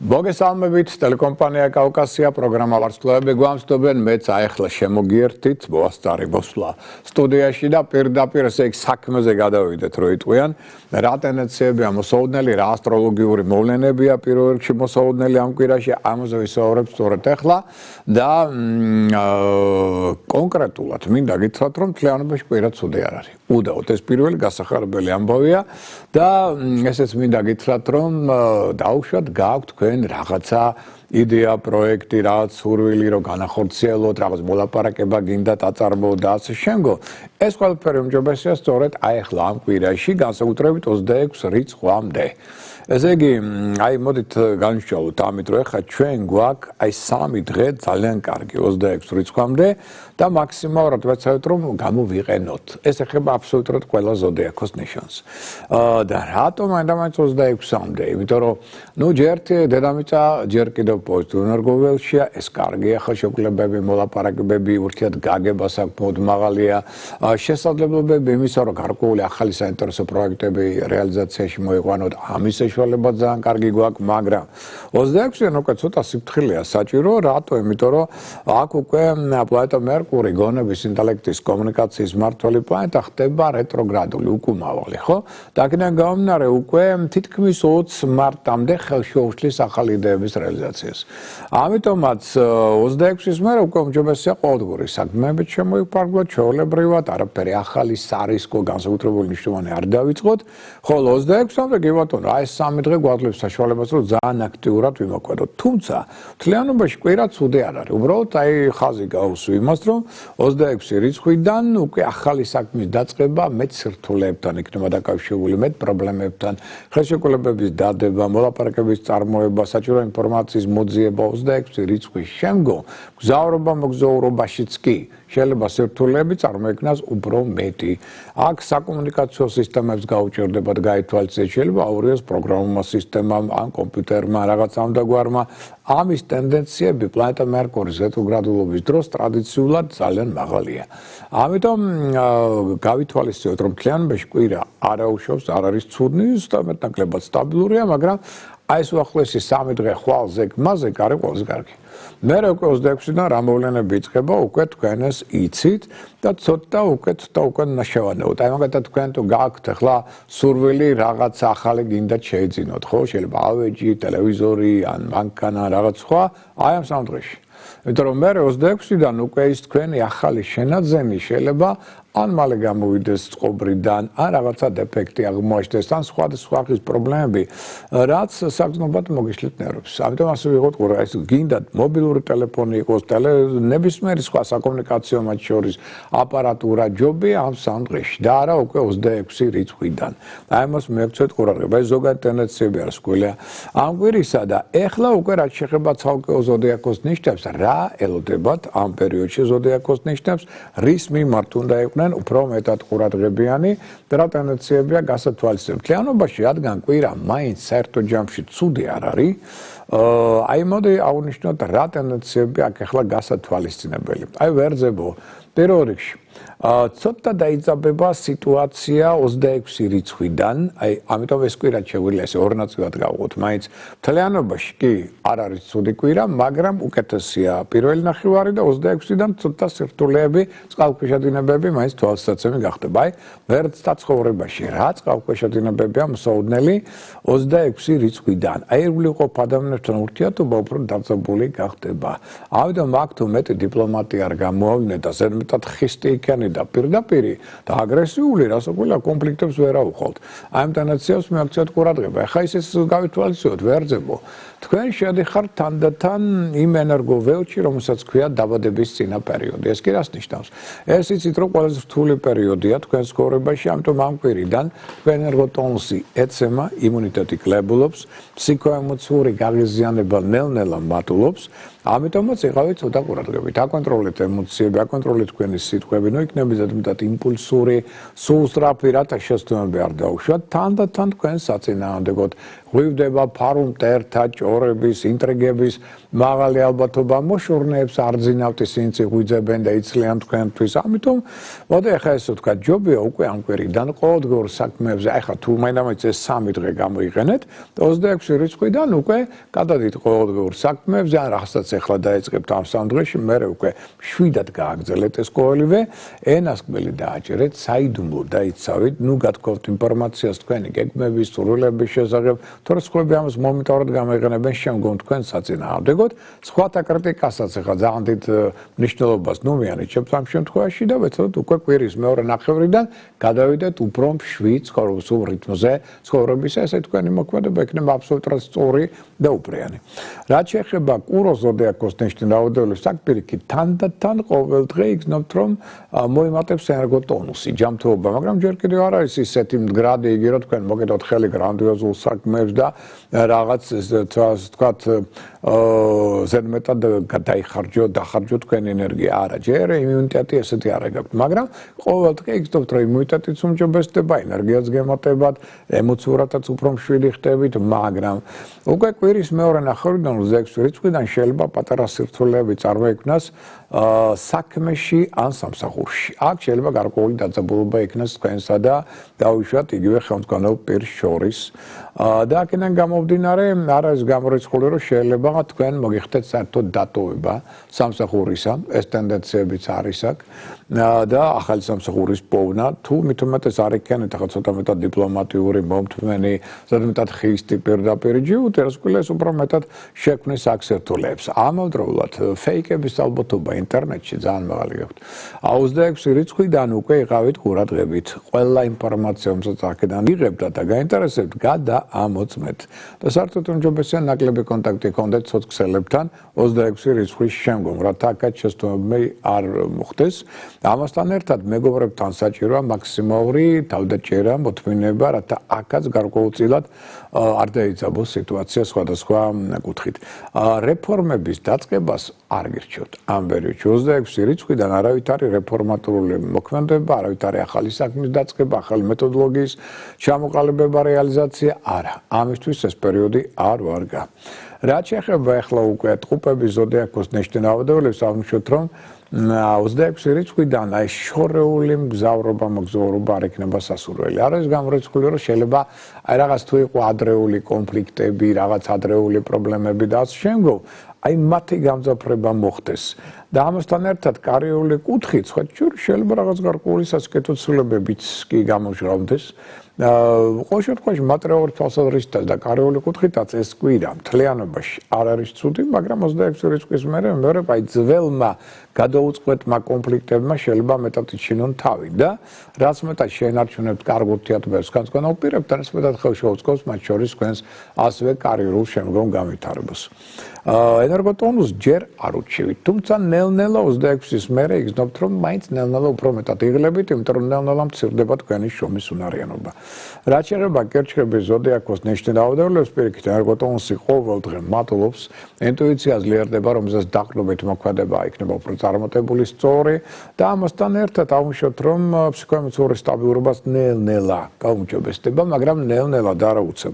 მოგესალმებით ტელეკომპანია კავკასია პროგრამა ვარსკვლავები გვამსდობენ მეც აეხლა შემოგიერთით მოასწარი მოსვლა სტუდიაში და პირდაპირ ესე იქ საქმეზე გადავიდეთ რო იტყვიან რა ტენდენციებია მოსაოდნელი რა ასტროლოგიური მოვლენებია პირველ რიგში მოსაოდნელი ამ კვირაში ამაზე ვისაუბრებ სწორედ ახლა და კონკრეტულად მინდა გითხრათ რომ თლიანობაში კვირა ცუდი არ არის უდაოდ ეს პირველი გასახარებელი ამბავია და ესეც მინდა გითხრათ რომ დაუშვათ გააქვთ თქვენ რაღაცა იდეა პროექტი რაღაც სურვილი რომ განახორციელოთ რაღაც მოლაპარაკება გინდათ აწარმოოთ და ასე შემდგომ ეს ყველაფერი უმჯობესია სწორედ აი ახლა ამ კვირაში განსაკუთრებით 26 რიცხვამდე ესე იგი აი მოდით განვშალოთ ამით რომ ახლა ჩვენ გვაქვს აი 3 დღე ძალიან კარგი 26 რიცხვამდე და მაქსიმალურად ვეცადეთ რომ გამოვიყენოთ ეს ეხება აბსოლუტურად ყველა ზოდიაქოს ნიშანს და რატომ მაინც 26-მდე იმიტომ რომ ნუ ჯერ დედამიწა ჯერ კიდევ პოზიტიურ ენერგოველშია ეს კარგია ხელშეკრულებები მოლაპარაკებები ურთიერთგაგება საკმაოდ მაღალია შესაძლებლობები იმისა რომ გარკვეული ახალი საინტერესო პროექტები რეალიზაციაში მოიყვანოთ ამის საშუალება ძალიან კარგი გვაქვს მაგრამ 26-იან უკვე ცოტა სიფრთხილეა საჭირო რატო იმიტომ რომ აქ უკვე პლანეტა მერკური გონების ინტელექტის კომუნიკაციის მმართველი პლანეტა ხდება რეტროგრადული უკუმავალი ხო და აქედან გამომდინარე უკვე თითქმის 20 მარტამდე ხელშეუშლის ახალი იდეების რეალიზაციას ამიტომაც 26-ის მერე უკვე უმჯობესია ყოველდღიური საქმეებით შემოიფარგლოთ ჩვეულებრივად არაფერი ახალი სარისკო განსაკუთრებული მნიშვნელოვანი არ დავიწყოთ ხოლო 26-მდე კი ბატონო აი 3 დღე გვაძლევს საშუალებას რომ ძალიან აქტიურად ვიმოქმედოთ თუმცა მთლიანობაში კვირა ცუდი არ არის უბრალოდ აი ხაზი გაუსვი იმას რომ 26 რიცხვიდან უკვე ახალი საქმის დაწყება მეტ სირთულეებთან იქნება დაკავშირებული მეტ პრობლემებთან ხელშეკრულებების დადება მოლაპარაკების წარმოება საჭირო ინფორმაციის მოძიება 26 რიცხვის შემდგომ გზავრობა მოგზაურობაშიც კი შეიძლება სირთულეები წარმოექმნას უფრო მეტი აქ საკომუნიკაციო სისტემებს გაუჭირდებათ გაითვალისწინოთ შეიძლება აურიოს პროგრამულმა სისტემამ ან კომპიუტერმა რაღაც ამდაგვარმა ამის ტენდენციები პლანეტა მერკურის რეტროგრადულობის დროს ტრადიციულად ძალიან მაღალია ამიტომ გავითვალისწინოთ რომ მთლიანობაში კვირა არაუშავს არ არის ცუდნი მეტნაკლებად სტაბილურია მაგრამ აი ეს უახლოესი 3 დღე ხვალზე გმაზე არის ყველაზე კარგი მერე უკვე 26-დან რა მოვლენები იწყება უკვე თქვენ ეს იცით და ცოტა უკვე ნაშევანეოთ აი მაგათაც თქვენ თუ გააქვთ ახლა სურვილი რაღაც ახალი გინდათ შეიძინოთ ხო შეიძლება ავეჯი ტელევიზორი ან მანქანა რაღაც სხვა აი ამ 3 დღეში იმიტომ რომ მერე 26-დან უკვე ის თქვენი ახალი შენაძენი შეიძლება ან მალე გამოვიდეს წყობრიდან ან რაღაცა დეფექტი აღმოაჩნდეს ან სხვა ხის პრობლემები რაც საგრძნობად მოგიშლით ნერვებს ამიტომ ასე ვიღოთ ყურა ეს გინდათ მობილური ტელეფონი იყოს ნებისმიერი სხვა საკომუნიკაციო მათ შორის აპარატურა ჯობი ამ 3 დღეში და არა უკვე 26 რიცხვიდან აი ამას მივცეთ ყურადღება ეს ზოგადად ტენდენციები არის გვილია ამ კვირისა და ეხლა უკვე რაც შეეხება ცალკეულ ზოდიაქოს ნიშნებს რა ელოდებათ ამ პერიოდში ზოდიაქოს ნიშნებს რის მიმართ უნდა იყვნენ უფრო მეტად ყურადღებიანი და რა ტენდენციებია გასათვალისწინებთ. მთლიანობაში რადგან კვირა მაინც საერთო ჯამში ცუდი არ არის აი მოდი აღვნიშნოთ რა ტენდენციები აქ ახლა გასათვალისწინებელი. აი ვერძებო პირველ რიგში ცოტა დაიძაბება სიტუაცია 26 რიცხვიდან აი ამიტომ ეს კვირა შეგვიძლია ესე ორ ნაწილად გავყოთ მაინც მთლიანობაში კი არ არის ცუდი კვირა მაგრამ უკეთესია პირველი ნახევარი და 26-დან ცოტა სირთულეები წყალქვეშადინებები მაინც თვალსაცემი გახდება აი ვერცთა ცხოვრებაში რა წყალქვეშადინებებია მოსაოდნელი 26 რიცხვიდან აი ერგულიყო ადამიანებთან ურთიერთობა უფრო დაძაბული გახდება ამიტომ აქ თუ მეტი დიპლომატია არ გამოავლინეთ და ზედმეტად ხისტი იქანი და პირდაპირი და აგრესიული რასაკვირველია კონფლიქტებს ვერ აუხვალთ. აი ამ ტენდენციებს მიაქცევთ ყურადღება. ახლა ის გავითვალისწინოთ ვერძებო. თქვენ შედიხართ თანდათან იმ ენერგოველში, რომელსაც ქვია დაბადების წინა პერიოდი. ეს კი რას ნიშნავს? ეს იცით რომ ყველაზე რთული პერიოდია თქვენ ცხოვრებაში, ამიტომ ამ კვირიდან თქვენ ენერგოტონუსი ეცემა, იმუნიტეტი კლებულობს, ფსიქოემოციური გაღიზიანება ნელ-ნელა მატულობს. ამიტომაც იყავით ცოტა ყურადღებით. აკონტროლეთ ემოციები, აკონტროლეთ თქვენი სიტყვები, ნუ იქნები ზედმეტად იმპულსური, სულსწრაფი, რათა შესაბამისად არ დაუშვათ. თანდათან თქვენ საწინააღმდეგოდ ღვივდება ფარუმტერთა, ჭორების, ინტრიგების მაღალი ალბათობა მოშორნეებს არძინავთ ისინი ღვიძებენ და იცლიან თქვენთვის. ამიტომ მოდი ახლა ესე ვთქვა, ჯობია უკვე ამ კვირიდან ყოველდღიურ საქმეებზე, ახლა თუ მაინც ეს 3 დღე გამოიყენეთ, 26 რიცხვიდან უკვე გადადით ყოველდღიურ საქმეებზე, ან რასაც ახლა დაიწყებთ ამ 3 დღეში, მერე უკვე 7-ად გააგრძელეთ ეს ყოველივე, ენას კბილი დააჭერეთ, საიდუმლო დაიცავით, ნუ გათქვათ ინფორმაციას თქვენი გეგმების, სურვილების შესახებ, თორე სხვები ამას მომენტურად გამოიყენებენ შემდგომ თქვენ საწინააღმდეგოდ, სხვათა კრიტიკასაც ახლა ძალიან დიდ მნიშვნელობას ნუ მიანიჭებთ ამ შემთხვევაში და ვეცადოთ უკვე კვირის მეორე ნახევრიდან გადავიდეთ უფრო მშვიდ ცხოვრებულ რიტმზე, ცხოვრების ესე თქვენი მოქმედება იქნება აბსოლუტურად სწორი და უპრიანი. რაც შეეხება კუროს ზოდიაქოს ნიშნის რაოდენობის აქ პირიქით თანდათან ყოველ დღე იგრძნობთ რომ მოიმატებს ენერგოტონუსი, ჯანმრთელობა, მაგრამ ჯერ კიდევ არ არის ისეთი მდგრადი იგი რომ თქვენ მოგედოთ ხელი გრანდიოზულ საქმეებს და რაღაც თქვათ ზედმეტად დახარჯო თქვენი ენერგია. არა, ჯერ იმუნიტეტი ესეთი არ გაქვთ, მაგრამ ყოველ დღე იგრძნობთ რომ იმუნიტეტიც უმჯობესდება, ენერგიაც გემატებათ, ემოციურადაც უფრო მშვიდი ხდებით, მაგრამ უკვე კვირის მეორე ნახევრიდან 26 რიცხვიდან შეიძლება პატარა სირთულეები წარმოიქმნას საქმეში ან სამსახურში. აქ შეიძლება გარკვეული დაძაბულობა იქნას თქვენსა და დაუშვათ იგივე ხელმძღვანელ პირს შორის. და აქედან გამომდინარე, არ არის გამორიცხული, რომ შეიძლება თქვენ მოგიხდეთ საერთოდ დატოვება სამსახურისა, ეს ტენდენციებიც არის აქ და ახალი სამსახურის პოვნა, თუ მით უმეტეს არ იქნეთ ახლა ცოტა მეტად დიპლომატიური, მომთმენი, ზედმეტად ხისტი პირდაპირ ჯიუტი, რაც ყველას უფრო მეტად შექმნის აქ სირთულეებს. ამავდროულად ფეიკების ალბათობა ინტერნეტში ძალიან მაღალი გაქვთ. 26 რიცხვიდან უკვე იყავით ყურადღებით. ყველა ინფორმაცია, რომელსაც აქედან იღებდა და გაინტერესებთ, გადაამოწმეთ. და საერთოდ უმჯობესია ნაკლები კონტაქტი ჰქონდეთ სოცქსელებთან 26 რიცხვის შემდგომ, რათა აქაც შესტოებები არ მოხდეს. ამასთან ერთად მეგობრებთან საჭიროა მაქსიმალური თავდაჭერა, მოთმინება, რათა აქაც გარკვეულწილად არ დაიძაბოს სიტუაცია სხვადასხვა კუთხით. რეფორმების დაწყებას არ გირჩევთ. ამ პერიოდში 26 რიცხვიდან არავით არის რეფორმატორული მოქმედება, არავით არის ახალი საქმის დაწყება, ახალი მეთოდოლოგიის ჩამოყალიბება, რეალიზაცია, არა. ამისთვის ეს პერიოდი არ ვარგა. რაც შეეხება ახლა უკვე ტყუპების ზოდიაქოს ნიშნის რაოდენობას, აღნიშნოთ რომ 26 რიცხვიდან აი შორეული მგზავრობა, მოგზაურობა არ იქნება სასურველი. არ არის გამორიცხული, რომ შეიძლება აი რაღაც თუ იყო ადრეული კონფლიქტები, რაღაც ადრეული პრობლემები და ასე შემდგომ, აი მათი გამძაფრება მოხდეს. და ამასთან ერთად კარიერული კუთხით შეიძლება რაღაც გარკვეული სასიკეთო ცვლილებებიც კი გამოჟღავდეს. ყოველ შემთხვევაში მატერიალური თვალსაზრისითაც და კარიერული კუთხითაც ეს კვირა მთლიანობაში არ არის ცუდი, მაგრამ 26 რიცხვის მერე აი ძველმა გადაუწყვეტმა კონფლიქტებმა შეიძლება მეტად იჩინონ თავი და რაც მეტად შეენარჩუნებთ კარგ ურთიერთობებს განსხვავებულ პირებთან, ეს მეტად ხელს შეუწყობს მათ შორის თქვენს ასევე კარიერულ შემდგომ განვითარებას. ენერგოტონუს ჯერ არ უჩივით, თუმცა ნელ-ნელა 26-ის მერე იგრძნობთ, რომ მაინც ნელ-ნელა უფრო მეტად იღლებით, იმიტომ რომ ნელ-ნელა მცირდება თქვენი შრომის უნარიანობა. რაც შეეხება კერჩხების ზოდიაქოს ნიშნის რაოდენობას, პირიქით ენერგოტონუსი ყოველ დღე მატულობს, ინტუიცია ძლიერდება, რომელსაც დაყრდნობით მოქმედება იქნება უფრო წარმატებული, სწორი და ამასთან ერთად აუშვათ, რომ ფსიქოემოციური სტაბილურობას ნელ-ნელა გაუმჯობესდება, მაგრამ ნელ-ნელა და არა უცებ.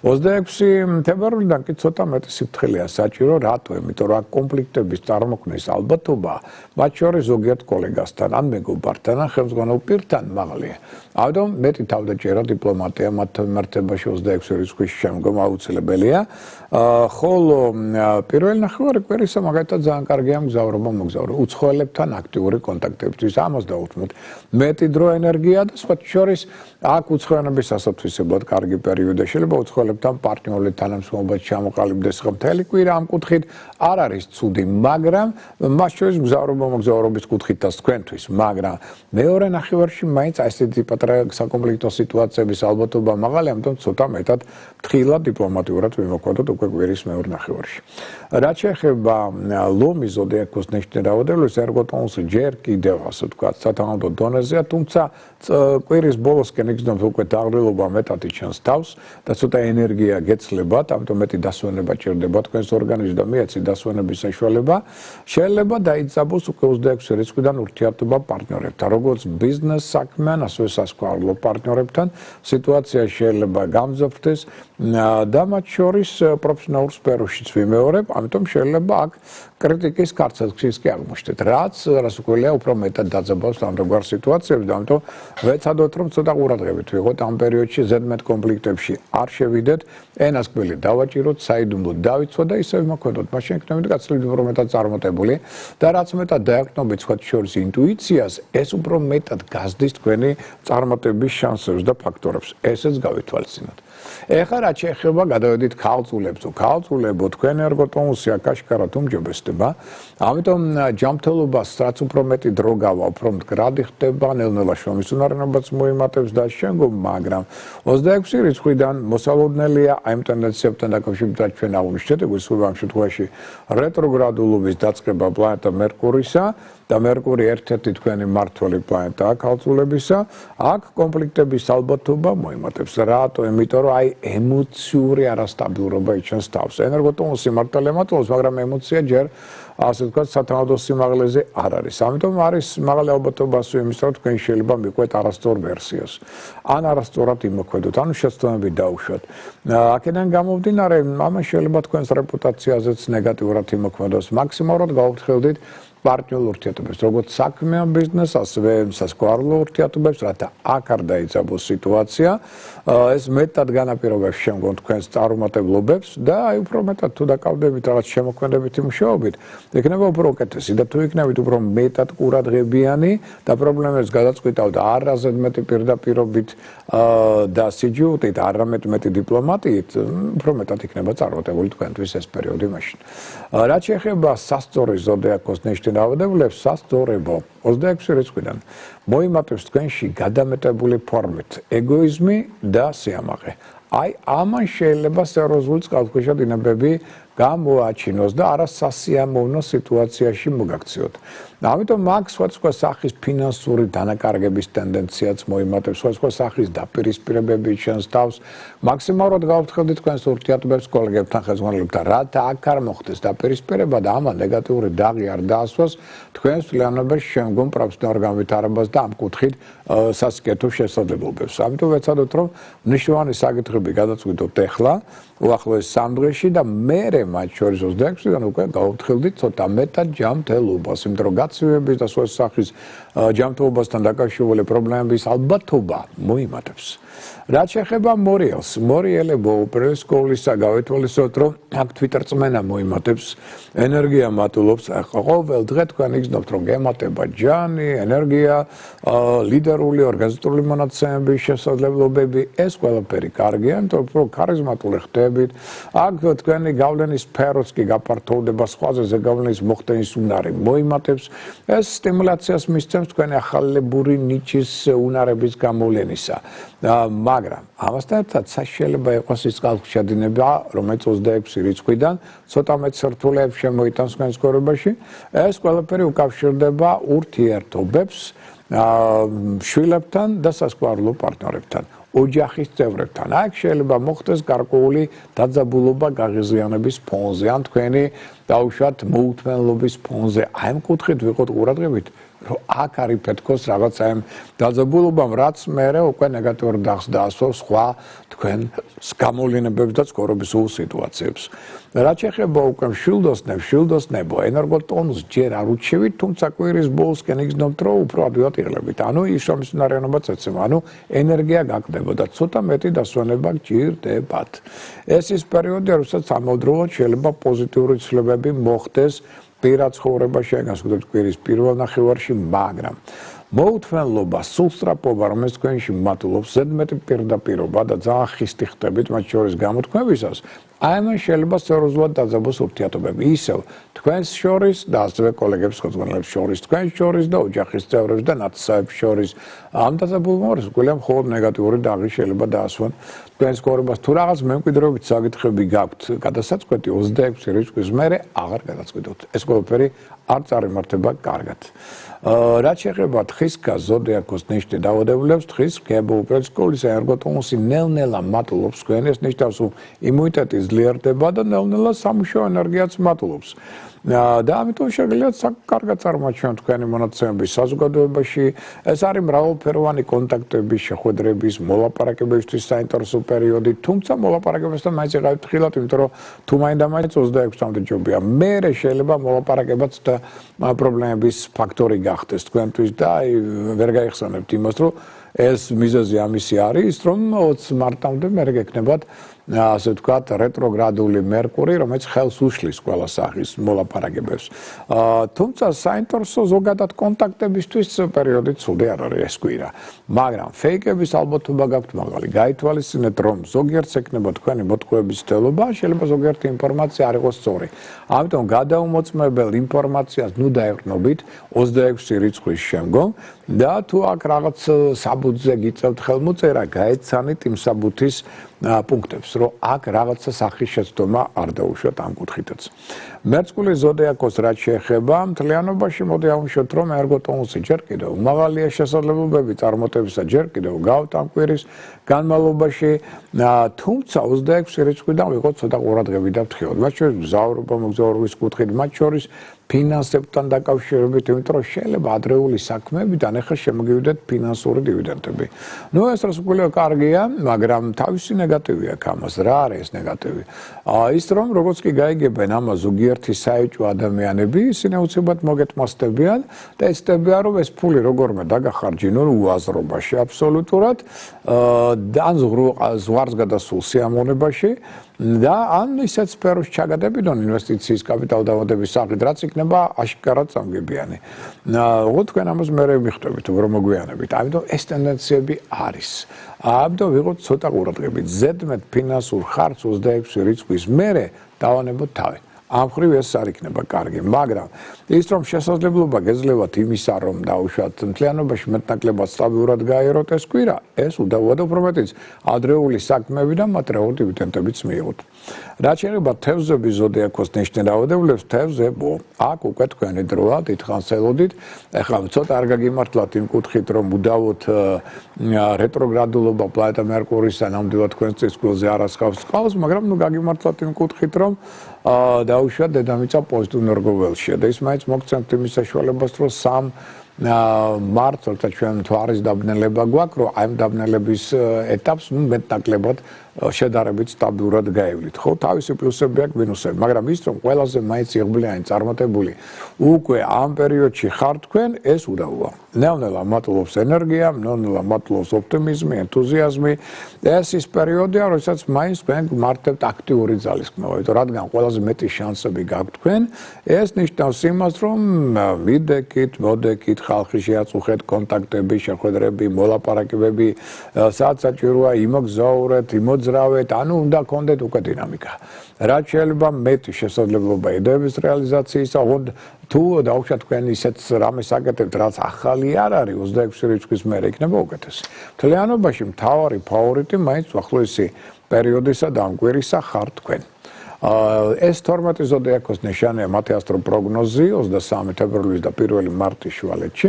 26 თებერვლიდან კი ცოტა მეტი სიფრთხილეა საჭირო, რატო? იმიტომ რომ კონფლიქტების წარმოქმნის ალბათობა მათ შორის ზოგიერთ კოლეგასთან, ან მეგობართან, ან ხელმძღვანელ პირთან მაღალია. ამიტომ მეტი თავდაჭერა დიპლომატია მათ მიმართებაში 26 რიცხვის შემდგომ აუცილებელია. ხოლო პირველი ნახევარი კვირისა მაგალითად ძალიან კარგია მგზავრობა, უცხოელებთან აქტიური კონტაქტებისთვის, ამას დაუთმოთ. მეტი დრო, ენერგია და სხვა შორის აქ უცხოენების ასათვისებლად კარგი პერიოდია. შეიძლება უცხოელებთან პარტნიორული თანამშრომლობა ჩამოყალიბდეს მთელი კვირა ამ კუთხით არ არის ცუდი, მაგრამ მათ შორის მგზავრობის კუთხითაც თქვენთვის, მაგრამ მეორე ნახევარში მაინც ასეთი პატარა საკონფლიქტო სიტუაციების ალბათობა მაღალი, ამიტომ ცოტა მეტად ფრთხილად დიპლომატიურად ვიმოქმედოთ უკვე კვირის მეორე ნახევარში. რაც შეეხება ლომის ზოდიაქოს ნიშნის რაოდენობას, ერგო ტონუსი ჯერ კიდევ ასე ვთქვათ, სათანადო დონეზეა, თუმცა კვირის ბოლოსკენ იგრძნობს უკვე დაღრილობა მეტად იჩენს თავს და ცოტა ენერგია გეცლებათ, ამიტომ მეტი დასვენება ჭირდება თქვენს ორგანიზმში და მიეცით დასვენების საშუალება. შეიძლება დაიძაბოს უკვე 26 რიცხვიდან ურთიერთობა პარტნიორებთან, როგორც ბიზნეს საქმეან, ასევე სასქესო პარტნიორებთან. სიტუაცია შეიძლება გამძაფრდეს და მათ შორის პროფესიონალურ სფეროშიც ვიმეორებ, ამიტომ შეიძლება აქ კრიტიკის კარცეცის კი აღმოჩნდეთ. რაც რასაკვირველია, უფრო მეტად დაძაბავს ამგვარ სიტუაციებში და ამიტომ ვეცადოთ რომ ცოტა ყურადღებით ვიყოთ ამ პერიოდში ზედმეტ კონფლიქტებში არ შევიდეთ, ენას კბილი დავაჭიროთ, საიდუმლოდ დავიცვათ და ისევ მოქმედოთ. მაშინ იქნებით გაცილებით უფრო მეტად წარმატებული და რაც მეტად დაეყრდნობით სხვათა შორის ინტუიციას, ეს უფრო მეტად გაზრდის თქვენი წარმატების შანსებს და ფაქტორებს. ესეც გავითვალისწინოთ. ეხლა რაც შეეხება გადავედით ქალწულებს, ქალწულებო თქვენ ერგოტონუსი აკაშკარად უმჯობესდება, ამიტომ ჯანმრთელობას რაც უფრო მეტი დრო გავა, უფრო მდგრადი ხდება, ნელ-ნელა შრომის უნარიანობაც მოიმატებს და შემდგომ, მაგრამ 26 რიცხვიდან მოსალოდნელია აი ამ ტენდენციებთან დაკავშირებით ჩვენ აღვნიშნეთ, ეგრევე ამ შემთხვევაში რეტროგრადულობის დაწყება პლანეტა მერკურისა და მერკური ერთ-ერთი თქვენი მმართველი პლანეტაა ქალწულებისა, აქ კონფლიქტების ალბათობა მოიმატებს. რატო? იმიტომ რომ აი ემოციური არასტაბილურობა იჩენს თავს. ენერგოტონუსი მართალია ემატულობს, მაგრამ ემოცია ჯერ ასე ვთქვათ, სათანადო სიმაღლეზე არ არის. ამიტომ არის მაღალი ალბათობა იმის, რომ თქვენ შეიძლება მიყვეთ არასწორ ვერსიას. ან არასწორად იმოქმედოთ, ანუ შეცდომები დაუშვათ. აქედან გამომდინარე, ამას შეიძლება თქვენს რეპუტაციაზეც ნეგატიურად იმოქმედოს. მაქსიმალურად გაუფრთხილდით პარტნიორულ ურთიერთობებს, როგორც საქმიან ბიზნესს, ასევე სასქესო ურთიერთობებს, რათა აქ არ დაიძაბოს სიტუაცია. ეს მეტად განაპირობებს შემდგომ თქვენს წარუმატებლობებს და აი უფრო მეტად თუ დაკავდებით რაღაც შემოქმედებითი მუშაობით, იქნება უფრო უკეთესი და თუ იქნებით უფრო მეტად ყურადღებიანი და პრობლემებს გადაწყვეტავთ არაზედმეტი პირდაპირობით და სიჯუტით, არამედ მეტი დიპლომატიით, უფრო მეტად იქნება წარმატებული თქვენთვის ეს პერიოდი მაშინ. რაც შეეხება სასწორი ზოდიაქოს ნიშნის რაოდენობას, სასწორებო 26 რიცხვიდან მოიმატებს თქვენში გადამეტებული ფორმით ეგოიზმი და სიამაყე. აი ამან შეიძლება სერიოზული წყალქვეშა დინებები გამოაჩინოს და არასასიამოვნო სიტუაციაში მოგაქციოთ. ამიტომ მაგ სხვადასხვა სახის ფინანსური დანაკარგების ტენდენციაც მოიმატებს, სხვადასხვა სახის დაპირისპირებები იჩენს თავს. მაქსიმალურად გაუფრთხილდით თქვენს ურთიერთობებს კოლეგებთან, ხელმძღვანელებთან, რათა აქ არ მოხდეს დაპირისპირება და ამან ნეგატიური დაღი არ დაასვას თქვენს ლიანობებს შემდგომ პროფესიონალურ განვითარებას და ამ კუთხით სასიკეთო შესაძლებლობებს. ამიტომ ვეცადოთ რომ მნიშვნელოვანი საკითხები გადაწყვიტოთ ეხლა, უახლოეს 3 დღეში და მერე მათ შორის 26-დან უკვე გაუფრთხილდით ცოტა მეტად ჯანმრთელობას, იმიტომ რომ გაცივების და სხვა სახის ჯანმრთელობასთან დაკავშირებული პრობლემების ალბათობა მოიმატებს. რაც შეეხება მორიელს, მორიელებო უპირველეს ყოვლისა გავითვალისწინოთ, რომ აქ თვითრწმენა მოიმატებს, ენერგია მატულობს, ყოველ დღე თქვენ იგრძნობთ, რომ გემატება ჯანი, ენერგია, ლიდერული, ორგანიზატორული მონაცემების შესაძლებლობები, ეს ყველაფერი კარგია, იმიტომ რომ ქარიზმატული ხდებით, აქ თქვენი გავლენის სფეროც კი გაფართოვდება, სხვაზე ზეგავლენის მოხდენის უნარი მოიმატებს, ეს სტიმულაციას მისცემს თქვენი ახალებური ნიჩის უნარების გამოვლენისა. მაგრამ ამასთან ერთად შეიძლება იყოს ის წყალქვეშა დინება, რომელიც 26 რიცხვიდან ცოტა მეტ სირთულეებს შემოიტანს თქვენს ცხოვრებაში. ეს ყველაფერი უკავშირდება ურთიერთობებს შვილებთან და სასქესო პარტნიორებთან, ოჯახის წევრებთან. აქ შეიძლება მოხდეს გარკვეული დაძაბულობა გაღიზიანების ფონზე, ან თქვენი დაუშვათ მოუთმენლობის ფონზე. აი ამ კუთხით ვიყოთ ყურადღებით, რომ აქ არ იფეთქოს რაღაცა ამ დაძაბულობამ, რაც მერე უკვე ნეგატიურ დახს დაასვავს სხვა თქვენ გამოვლენებებს და ცხოვრების ულ სიტუაციებს. რაც შეეხება უკვე მშვილდოსნებო, ენერგოტონუს ჯერ არ უჩევით, თუმცა კვირის ბოლოსკენ იგრძნობთ, რომ უფრო ადვილად იღლებთ. ანუ ის შრომის უნარიანობაც ეცემა, ანუ ენერგია გაკდებოდა და ცოტა მეტი დასვენება გჭირდებათ. ეს ის პერიოდია, როდესაც ამავდროულად შეიძლება პოზიტიური ცვლილებები მოხდეს პირად ცხოვრებაში, განსაკუთრებით კვირის პირველ ნახევარში, მაგრამ მოუთმენლობა, სულსწრაფობა, რომელიც თქვენში მატულობს, ზედმეტი პირდაპირობა და ძალიან ხისტი ხდებით მათ შორის გამოთქმებისას, აი ამან შეიძლება სერიოზულად დაძაბოს ურთიერთობები ისევ თქვენს შორის და ასევე კოლეგებს ხელმძღვანელებს შორის, თქვენს შორის და ოჯახის წევრებს და ნათესავებს შორის. ამ დაძაბულ მომენტს გველი მხოლოდ ნეგატიური დაღი შეიძლება დაასვან თქვენს ცხოვრებას. თუ რაღაც მემკვიდრეობით საკითხები გაქვთ, გადასაწყვეტი 26 რიცხვის მერე აღარ გადაწყვეტოთ. ეს ყველაფერი არ წარიმართება კარგად. რაც შეეხება თხისკას ზოდიაქოს ნიშნი დაავადებულებს, თხის რქება უპირისპირდელის ენერგოტონუსი ნელ-ნელა მატულობს თქვენ, ეს ნიშნავს, რომ იმუნიტეტი ძლიერდება და ნელ-ნელა სამუშაო ენერგიაც მატულობს. და ამიტომ შეგიძლიათ კარგად წარმოაჩინოთ თქვენი მონაცემები საზოგადოებაში. ეს არის მრავალფეროვანი კონტაქტების, შეხვედრების, მოლაპარაკებებისთვის საინტერესო პერიოდი, თუმცა მოლაპარაკებებთან მაინც იყავით ხილად, იმიტომ რომ თუ მაინდა-მაინც 26-მდე ჯობია. მერე შეიძლება მოლაპარაკებაც და პრობლემების ფაქტორი გახდეს თქვენთვის და აი ვერ გაიხსენებთ იმას, რომ ეს მიზეზი ამისი არის, რომ 20 მარტამდე მერე გექნებათ ასე ვთქვათ, რეტროგრადული მერკური, რომელიც ხელს უშლის ყველა სახის მოლაპარაკებებს. თუმცა საინტერესო ზოგადად კონტაქტებისთვის პერიოდი ცუდი არ არის ეს კვირა. მაგრამ ფეიკების ალბათობა გაქვთ მაღალი. გაითვალისწინეთ, რომ ზოგიერთს ექნება თქვენი მოტყუების ცდელობა, შეიძლება ზოგიერთი ინფორმაცია არ იყოს სწორი. ამიტომ გადაუმოწმებელ ინფორმაციას ნუ დაეყრდნობით 26 რიცხვის შემდგომ და თუ აქ რაღაც საბუთზე გიწევთ ხელმოწერა, გაეცანით იმ საბუთის პუნქტებს, რომ აქ რაღაცა სახის შეცდომა არ დაუშვათ ამ კუთხითაც. მერწყული ზოდიაქოს რაც შეეხება, მთლიანობაში მოდი ავუშვათ, რომ ენერგოტონუსი ჯერ კიდევ მაღალია შესაძლებლობები წარმატებისა ჯერ კიდევ გავთ ამ კვირის განმავლობაში, თუმცა 26 რიცხვიდან ვიყოთ ცოტა ყურადღები და ვთხილოთ. მათ შორის მგზავრობა, მოგზაურობის კუთხით, მათ შორის ფინანსებთან დაკავშირებით, იმიტომ რომ შეიძლება ადრეული საქმეებიდან ახლა შემოგივიდეთ ფინანსური დივიდენდები. ნუ ეს რასაკვირველია კარგია, მაგრამ თავისი ნეგატივი აქვს ამას. რა არის ეს ნეგატივი? ის რომ როგორც კი გაიგებენ ამას ზოგიერთი საეჭვო ადამიანები, ისინი უცებად მოგეთმასდებიან და ეცდებიან, რომ ეს ფული როგორმე დაგახარჯინონ უაზრობაში აბსოლუტურად და ან ზღვარს გადასულ სიამოვნებაში და ან ისეთ სფეროს ჩაგადებინონ ინვესტიციის კაპიტალ დაავადების სახით, რაც იქნება აშკარად წამგებიანი. ოღონდ თქვენ ამას მერე მიხვდებით, უფრო მოგვიანებით. ამიტომ ეს ტენდენციები არის. ამიტომ ვიყოთ ცოტა ყურადღებით. ზედმეტ ფინანსურ ხარჯს 26 რიცხვის მერე დავანებოთ თავი. ამ მხრივ ეს არ იქნება კარგი, მაგრამ ის რომ შესაძლებლობა გეძლევათ იმისა, რომ დაუშვათ მთლიანობაში მეტნაკლებად სტაბილურად გაეროთ ეს კვირა, ეს უდავოა და უფრო მეტიც ადრეული საქმეები და მატერიალური დივიდენდებიც მიიღოთ. რაც შეეხება თევზების ზოდიაქოს ნიშნით დაავადებულებს, თევზებო, აქ უკვე თქვენი დროა, დიდხანს ელოდით. ეხლა ცოტა არ გაგიმართლათ იმ კუთხით, რომ უდავოდ რეტროგრადულობა პლანეტა მერკურისა ნამდვილად თქვენს წისქვილზე არ ასხავს წყალს, მაგრამ ნუ გაგიმართლათ იმ კუთხით, რომ დაუშვათ დედამიწა პოზიტიურ რგოველშია და ის მაინც მოგცემთ იმის საშუალებას, რომ 3 მარტს, როცა ჩვენ მთვარის დაბნელება გვაქვს, რომ აი ამ დაბნელების ეტაპს მეტნაკლებად შედარებით სტაბილურად გაევლით. ხო, თავისი პლუსები აქვს, მინუსები, მაგრამ ის რომ ყველაზე მაინც იღბლიანი წარმატებული უკვე ამ პერიოდში ხარ თქვენ, ეს უდავოა. ნელ-ნელა მატულობს ენერგია, ნელ-ნელა მატულობს ოპტიმიზმი, ენთუზიაზმი. ეს ის პერიოდია, როდესაც მაინც თქვენ გმართებთ აქტიური ძალისხმევა, იმიტომ რადგან ყველაზე მეტი შანსები გაქვთ თქვენ, ეს ნიშნავს იმას, რომ მიდექით, მოდექით, ხალხი შეაწუხეთ კონტაქტები, შეხვედრები, მოლაპარაკებები, სადაც საჭიროა იმოგზაურეთ, მოძრავეთ, ანუ უნდა გქონდეთ უკვე დინამიკა. რაც შეიძლება მეტი შესაძლებლობა იდეების რეალიზაციისა, ოღონდ თუ დაუშვათ თქვენ ისეთ რამეს აკეთებთ, რაც ახალი არ არის, 26 რიცხვის მერე იქნება უკეთესი. მთლიანობაში მთავარი ფავორიტი მაინც უახლოესი პერიოდისა და ამ კვირისა ხარ თქვენ. ეს 12 ზოდიაქოს ნიშანია მათი ასტროპროგნოზი 23 თებერვლის და 1 მარტის შუალედში.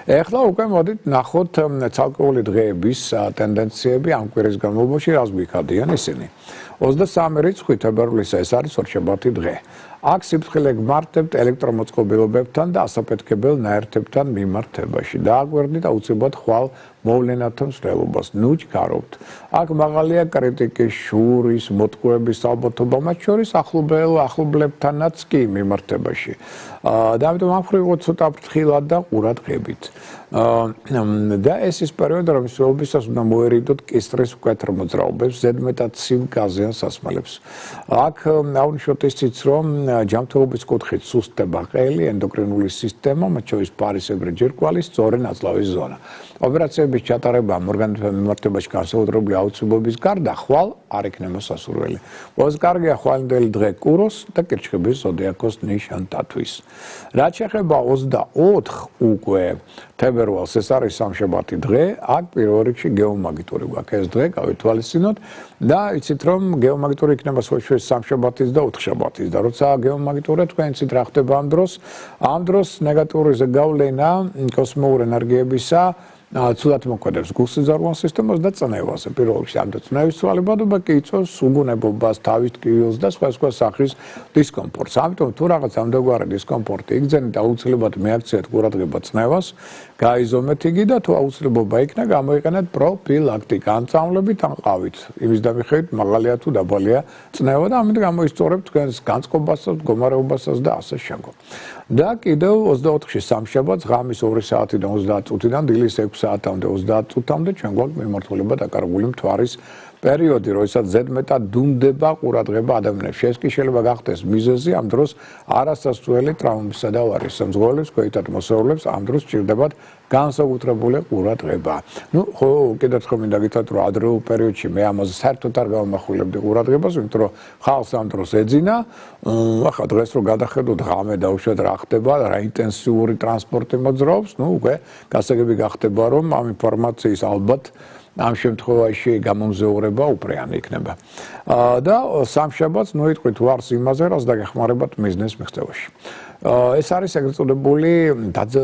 ეხლა უკვე მოდით ნახოთ ცალკეული დღეების ტენდენციები ამ კვირის განმავლობაში, რას გვიქადიან ისინი. 23 რიცხვი თებერვლისა ეს არის ორშაბათი დღე. აქ სიფრთხილე გმართებთ ელექტრომოწყობილობებთან და ასაფეთქებელ ნაერთებთან მიმართებაში. დააგვერდით აუცილებლად ხვალ მოვლენათა მსვლელობას. ნუ ჯგარობთ. აქ მაღალია კრიტიკის, შურის, მოტყუების ალბათობა, მათ შორის ახლობლებთანაც კი მიმართებაში. და ამიტომ ამ მხრივ ცოტა ფრთხილად და ყურადღებით. და ეს ის პერიოდი, რომ მსვლელობისას უნდა მოერიდოთ კისრის მკვეთრ მოძრაობებს, ზედმეტად სიმკაზე, მათგან სასმელებს. აქ აუნიშნოთ ისიც, რომ ჯანმრთელობის კუთხით სუსტდება ყელი, ენდოკრინული სისტემა, მათ შორის პარისებრი ჯირკვალი, სწორი ნაწლავის ზონა. ოპერაციების ჩატარებამ ორგანიზმის მიმართებაში განსაკუთრებული აუცილებლობის გარდა ხვალ არ იქნება სასურველი. ყველაზე კარგია ხვალინდელი დღე კუროს და კირჩხიბის ზოდიაქოს ნიშანთათვის. რაც შეეხება 24 უკვე თებერვალს, ეს არის სამშაბათი დღე, აქ პირველ რიგში გეომაგნიტური გვაქვს ეს დღე, გავითვალისწინოთ და იცით რომ გეომაგნიტური იქნება სხვადასხვა სამშაბათის და ოთხშაბათის და როცა გეომაგნიტურია თქვენ იცით რა ხდება ამ დროს ნეგატიური ზეგავლენა კოსმოსური ენერგიებისა ცუდად მოქმედებს გულსიზარღვან სისტემას და წნევაზე. პირველ რიგში ამ წნევის ცვალებადობა კი იწვევს უგუნებობას, თავის ტკივილს და სხვა სახის დისკომფორტს. ამიტომ თუ რაღაც ამდაგვარი დისკომფორტი იგრძენით, აუცილებლად მეაქციეთ ყურადღება წნევას, გაიზომეთ იგი და თუ აუცილებლობა იქნა, გამოიყენეთ პროფილაქტიკა ან წამლებით ან ყავით. იმის დამიხევით მაღალია თუ დაბალია წნევა და ამით გამოისწორებთ თქვენს განწყობასაც, მდგომარეობასაც და ასე შემდგომ. და კიდევ 24-ში სამშაბათს ღამის 2 საათიდან 30 წუთიდან დილის 6 საათამდე 30 წუთამდე ჩვენ გვაქვს მიმართულება დაკარგული მთვარის პერიოდი, როდესაც ზედმეტად დუნდება ყურადღება ადამიანებში. ეს კი შეიძლება გახდეს მიზეზი ამ დროს არასასწრელი ტრავმისა და ავარიის სამძღოლებს, ქვეითად მოსაუბრებლებს ამ დროს სჭირდებათ განსაკუთრებული ყურადღება. ხო, კიდევ ერთხელ მინდა გითხრათ, რომ ადრეულ პერიოდში მე ამაზე საერთოდ არ გავამახვილებდი ყურადღებას, იმიტომ რომ ხალხს ამ დროს ეძინა. ახლა დღეს რო გადახედოთ ღამე დაუშვათ რა ხდება, რა ინტენსიური ტრანსპორტი მოძრაობს, უკვე გასაგები გახდება, რომ ამ ინფორმაციის ალბათ ამ შემთხვევაში გამომზეურება უპრეანი იქნება. და სამშაბათს იტყვით ვარს იმაზე, რაც დაგეხმარებათ მიზნეს მიღწევაში. ეს არის ეგრეთ წოდებული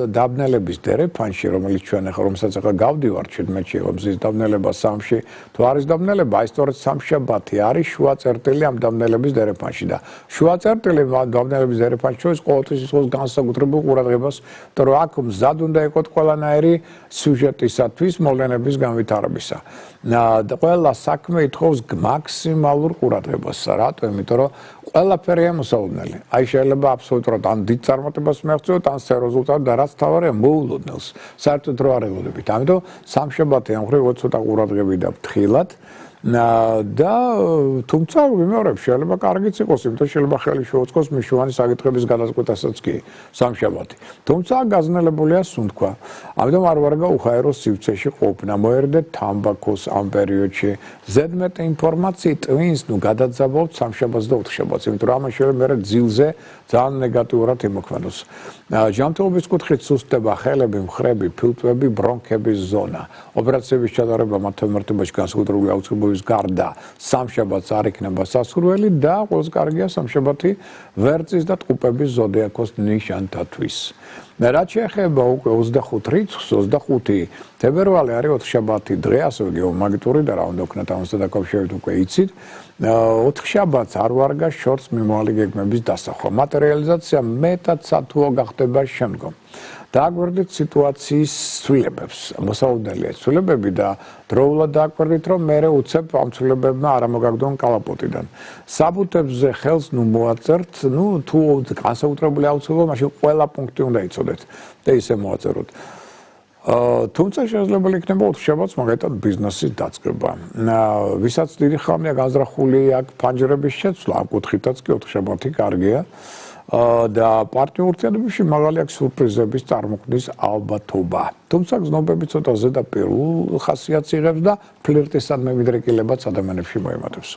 დაბნელების დერეფანში, რომელიც ჩვენ რომელსაც ახლა გავდივართ 17-ში მზის დაბნელება 3-ში, თვარის დაბნელება, აი სწორედ სამშაბათი არის შუა წერტილი ამ დაბნელების დერეფანში და შუა წერტილი დაბნელების დერეფანში შორის ყოველთვის იღებს განსაკუთრებულ ყურადღებას, იმიტომ რომ აქ მზად უნდა იყოთ ყველანაირი სიუჟეტისათვის მოვლენების განვითარებისა. და ყველა საქმე ითხოვს მაქსიმალურ ყურადღებას. რატო? იმიტომ რომ ყველაფერი ამოსაუბნელი. აი შეიძლება აბსოლუტურად ან დიდ წარმატებას მიაღწიოთ, ან სერიოზულად და რაც თავარია მოულოდნელს. საერთოდ რო არ ელოდებით. ამიტომ სამშაბათი ამ ხრივ ცოტა ყურადღებით და ფრთხილად და თუმცა ვიმეორებ შეიძლება კარგიც იყოს, იმიტომ შეიძლება ხელი შეუწყოს მნიშვნელოვანი საკითხების გადაწყვეტასაც კი სამშაბათი. თუმცა გაზნელებულია სუნთქვა. ამიტომ არ ვარ გაუხაერო სივრცეში ყოფნა, მოერდეთ თამბაქოს ამ პერიოდში. ზედმეტი ინფორმაციით ტვინს გადაძაბავთ სამშაბათს და ოთხშაბათს, იმიტომ რომ ამან შეიძლება მე ძილზე ძალიან ნეგატიურად იმოქმედოს. ჯანმრთელობის კუთხით სუსტდება ხელები, მხრები, ფილტვები, ბრონქების ზონა. ოპერაციების ჩატარება მათ მიმართებაში განსაკუთრებული აუცილებლობის გარდა სამშაბათს არ იქნება სასურველი და ყველაზე კარგია სამშაბათი ვერწის და ტყუპების ზოდიაქოს ნიშანთათვის. რაც შეეხება უკვე 25 რიცხვს, 25 თებერვალი არის ოთხშაბათი დღე, ასევე გეომაგნიტური და რა უნდა ვქნათ ამასთან დაკავშირებით უკვე იცით. ოთხშაბათს არ ვარგა შორს მიმავალი გეგმების დასახვა. მატერიალიზაცია მეტად სათუო გახდება შემდგომ. დააგვერდით სიტუაციის ცვლილებებს, მოსაუბნელია ცვლილებები და დროულად დააგვერდით, რომ მერე უცებ ამ ცვლილებებმა არ ამოგაგდონ კალაპოტიდან. საბუთებზე ხელს მოაწერთ, თუ განსაკუთრებული აუცილებლობა, მაშინ ყველა პუნქტი უნდა იცოდეთ და ისე მოაწეროთ. თუმცა შესაძლებელი იქნება ოთხშაბათს მაგალითად ბიზნესის დაწყება. ვისაც დიდი ხანია განზრახული აქ ფანჯრების შეცვლა, ამ კუთხითაც კი ოთხშაბათი კარგია. და პარტნიორ ურთიერთობებში მაღალი აქვს სურპრიზების წარმოქმნის ალბათობა. თუმცა გზნობები ცოტა ზედაპირულ ხასიათს იღებს და ფლირტისადმი მიდრეკილებაც ადამიანებში მოემატებს.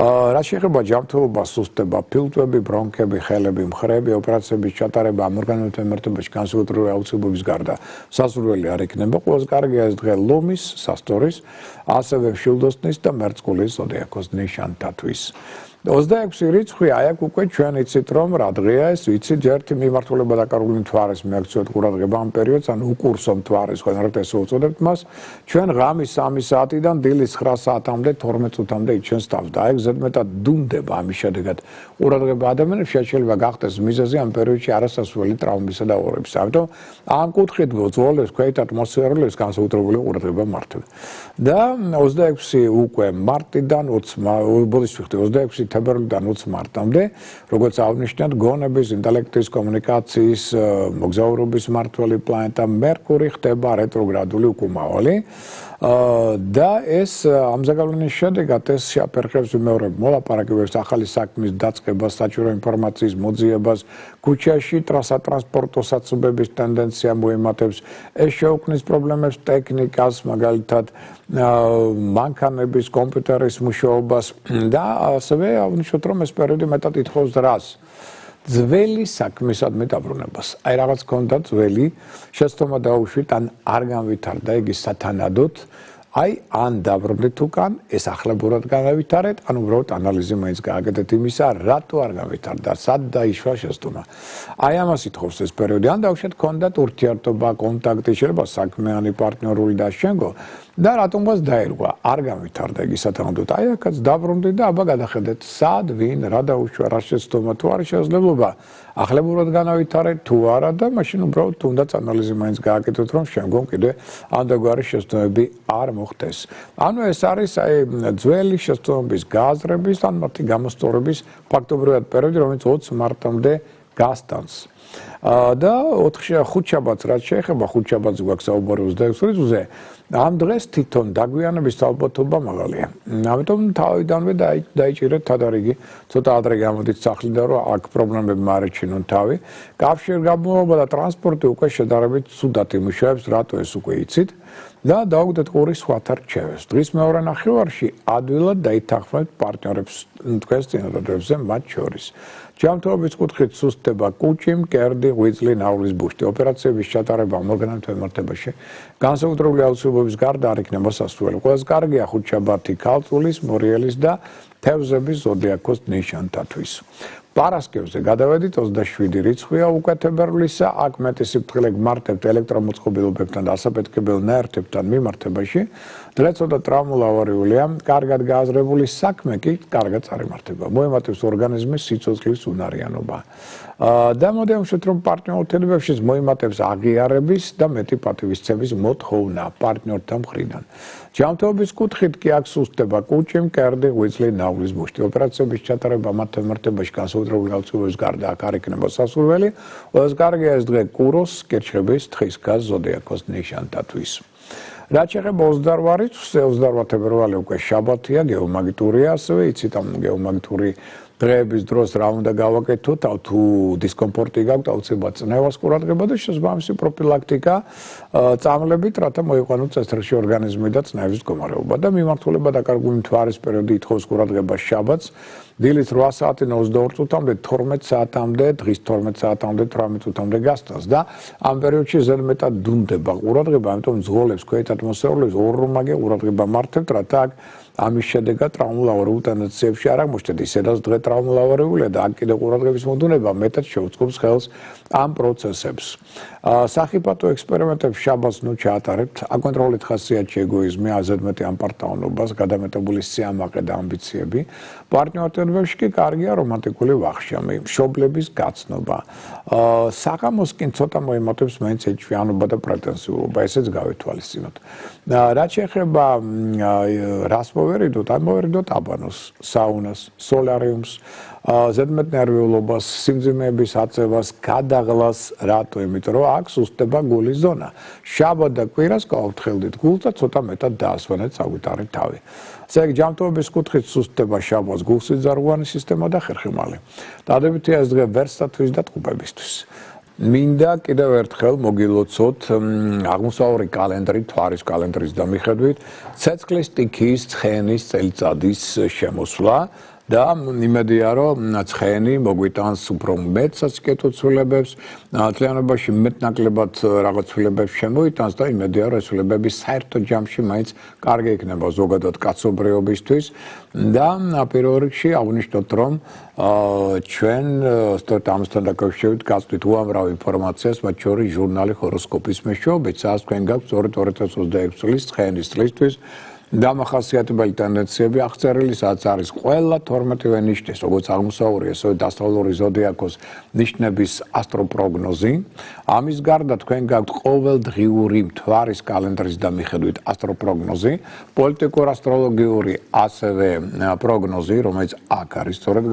რაც შეეხება ჯანმრთელობას, სუსტდება ფილტვები, ბრონქები, ხელები, მხრები, ოპერაციების ჩატარება ამ ორგანოებთან მიმართებაში განსაკუთრებული აუცილებლობის გარდა სასურველი არ იქნება. ყველაზე კარგია ეს დღე ლომის, სასტორის, ასევე მშვილდოსნის და მერწყულის ზოდიაქოს ნიშანთათვის. 26 რიცხვი, აი აქ უკვე ჩვენ იცით რომ რა დღეა ეს, ვიცით ერთი მიმართულება დაკარგული მთვარის მიაქციოთ ყურადღება ამ პერიოდს, ან უკურსო მთვარის, ხანრად ესე უწოდებთ მას, ჩვენ ღამის 3 საათიდან დილის 9 საათამდე 12 წუთამდე იჩენს თავს და აი ზედმეტად დუნდება ამის შედეგად ყურადღება ადამიანებს შეიძლება გახდეს მიზეზი ამ პერიოდში არასასურველი ტრავმისა და ორების. ამიტომ ამ კუთხით ბრძოლებს ქვეით ატმოსფეროლებს განსაკუთრებული ყურადღება მართვით. და 26 უკვე მარტიდან 26 თებერვლიდან 20 მარტამდე, როგორც აღნიშნეთ, გონების, ინტელექტის, კომუნიკაციის, მოგზაურობის მმართველი პლანეტა მერკური ხდება რეტროგრადული უკუმავალი. და ეს ამ ზეგავლენის შედეგად ეს შეაფერხებს ვიმეორებ მოლაპარაკებებს ახალი საქმის დაწყებას, საჭირო ინფორმაციის მოძიებას, ქუჩაში ტრანსპორტო საცობების ტენდენცია მოემატებს, ეს შეუქმნის პრობლემებს ტექნიკას, მაგალითად მანქანების, კომპიუტერის მუშაობას და ასევე აღნიშნოთ, რომ ეს პერიოდი მეტად ითხოვს რას? ძველი საქმისადმი დაბრუნებას. აი რაღაც ქონდა ძველი, შეცდომა დაუშვით, ან არ განვითარდა იგი სათანადოდ, აი ან დაბრუნდით უკან, ეს ახლებურად განავითარეთ, ან უბრალოდ ანალიზი მაინც გააკეთეთ იმისა, რატო არ განვითარდა, სად დაიშვა შეცდომა. აი ამას ითხოვს ეს პერიოდი, ან დაუშვით ქონდათ ურთიერთობა, კონტაქტი, შეიძლება საქმიანი, პარტნიორული და შემდგომ. და რატომღაც დაერგვა, არ განვითარდა იგი სათანადოდ. აი აქაც დაბრუნდით და აბა გადახედეთ, სად, ვინ, რა დაუშვა, რა შეცდომა, თუ არის შესაძლებლობა, ახლებურად განავითარეთ თუ არა და მაშინ უბრალოდ თუნდაც ანალიზი მაინც გააკეთოთ, რომ შემდგომ კიდე ამდაგვარი შეცდომები არ მოხდეს. ანუ ეს არის აი ძველი შეცდომების გააზრების ან მათი გამოსწორების ფაქტობრივად პერიოდი, რომელიც 20 მარტამდე გასტანს. და 5 შაბათს რაც შეეხება 5 შაბათს გვაქვს საუბარი 26 რიცხვზე ამ დღეს თვითონ დაგვიანების ალბათობა მაღალია. ამიტომ თავიდანვე დაიჭირეთ თადარიგი, ცოტა ადრე გამოდით სახლიდან, რომ აქ პრობლემები მარჩინონ თავი. კავშირგაბმულობა და ტრანსპორტი უკვე შედარებით ცუდად იმუშავებს, რატო ეს უკვე იცით. და დაუგდეთ ყურის სხვათა რჩევებს. დღის მეორე ნახევარში ადვილად დაითანხმებთ პარტნიორებს თქვენს წინადადებებზე მათ შორის. ჯანმრთელობის კუთხით სუსტდება კუჭი, მკერდი, ღვიძლი, ნავლის ბუშტი. ოპერაციების ჩატარება მორგანულ თემართებაში განსაკუთრებული აუცილებლობის გარდა არ იქნება სასურველი. ყველაზე კარგია ხუთშაბათი ქალწულის, მორიელის და თევზების ზოდიაქოს ნიშანთათვის. პარასკევზე გადავედით 27 რიცხვია უკვე თებერვლისა, აქ მეტი სიფრთხილე გმართებთ ელექტრომოწყობილობებთან და ასაფეთქებელ ნაერთებთან მიმართებაში. დღე ცოტა ტრავმულ-ავარიულია, კარგად გააზრებული საქმე კი კარგად წარიმართება. მოემატებს ორგანიზმის სიცოცხლის უნარიანობა. და მოდიამშვით, რომ პარტნიორთებებში მოემატებს აღიარების და მეტი პატივისცემის მოთხოვნა პარტნიორთა მხრიდან. ჯანმრთელობის კუთხით კი აქ სუსტდება კუჭი, მკერდი, ღვიძლი, ნავლის ბუშტი. ოპერაციების ჩატარება მათ თემართებაში განსაკუთრებული აუცილებლობის გარდა აქ არ იქნება სასურველი. ყველაზე კარგია ეს დღე კუროს, კირჩხიბის, თხისქას, ზოდიაქოს ნიშანთათვის. რაც შეეხება 28 რიცხვს, 28 თებერვალი უკვე შაბათია, გეომაგიტურია, ასევე იცით ამ გეომაგიტური დღეების დროს რა უნდა გავაკეთოთ, თუ დისკომფორტი გაქვთ, აუცილებლად წნევას ყურადღება და შესაბამისი პროფილაქტიკა წამლებით, რათა მოიყვანოთ წესრიგში ორგანიზმი და წნევის მდგომარეობა. და მიმართულება დაკარგული მთვარის პერიოდი ითხოვს ყურადღებას შაბათს, დილის 8 საათიდან 22 წუთამდე, 12 საათამდე, დღის 12 საათამდე, 18 წუთამდე გასტანს და ამ პერიოდში ზედმეტად დუნდება ყურადღება, ამიტომ მძღოლებს, ქვეით ატმოსფეროლებს ორმაგე ყურადღება მართებთ, რათა აქ ამის შედეგად ტრავმულ-ავარიულ ტენდენციებში არ აღმოჩნდეთ. ისედაც დღე ტრავმულ-ავარიულია და აქ კიდე ყურადღების მოდუნება მეტად შეუწყობს ხელს ამ პროცესებს. სახიფათო ექსპერიმენტებს შაბათს ჩაატარებთ, აკონტროლეთ ხასიათში ეგოიზმი, აზედმეტი ამპარტაონობას, გადამეტებული სიამაყე და ამბიციები. პარტნიორთებებში კი კარგია რომანტიკული ვახშამი, მშობლების გაცნობა. საღამოს კი ცოტა მოემატებს მაინც ეჭვიანობა და პრეტენზიულობა, ესეც გავითვალისწინოთ. რაც შეეხება რას მოვერიდოთ, ან მოვერიდოთ აბანოს, საუნას, სოლარიუმს, ზედმეტ ნერვიულობას, სიმძიმეების აწევას, გადაღლას, რატო? იმიტომ რომ აქ სუსტდება გულის ზონა. შაბათ და კვირას გავუთხელდით გულს და ცოტა მეტად დაასვენეთ საგვიტარი თავი. ესე იგი, ჯანმრთელობის კუთხით სუსტდება შაბათს გულსიძარღვანი სისტემა და ხერხემალი. დადებითია ეს დღე ვერსტათვის და ტყუპებისთვის. მინდა კიდევ ერთხელ მოგილოცოთ აღმოსავლური კალენდრი, თვარის კალენდრის დამიხედვით, ცეცხლის სტიქიის ცხენის წელიწადის შემოსვლა და იმედია, რომ ცხენი მოგვიტანს უფრო მეტ სასიკეთო ცვლილებებს, თლიანობაში მეტნაკლებად რაღაც ცვლილებებს შემოიტანს და იმედია, რომ ეს ცვლილებები საერთო ჯამში მაინც კარგი იქნება ზოგადად კაცობრიობისთვის და პირველ რიგში აღნიშნოთ, რომ ჩვენ სწორედ ამასთან დაკავშირებით გაწვდით უამრავ ინფორმაციას, მათ შორის ჟურნალი ჰოროსკოპის მეშვეობით, სადაც თქვენ გაქვთ სწორედ 2026 წლის ცხენის წლისთვის დამახასიათებელი ტენდენციები აღწერილი, სადაც არის ყველა 12-ვე ნიშნის, როგორც აღმოსავლური, ასევე დასავლური ზოდიაქოს ნიშნების ასტროპროგნოზი. ამის გარდა თქვენ გაქვთ ყოველდღიური მთვარის კალენდრის და მიხედვით ასტროპროგნოზი, პოლიტიკურ ასტროლოგიური ასევე პროგნოზი, რომელიც აქ არის სწორედ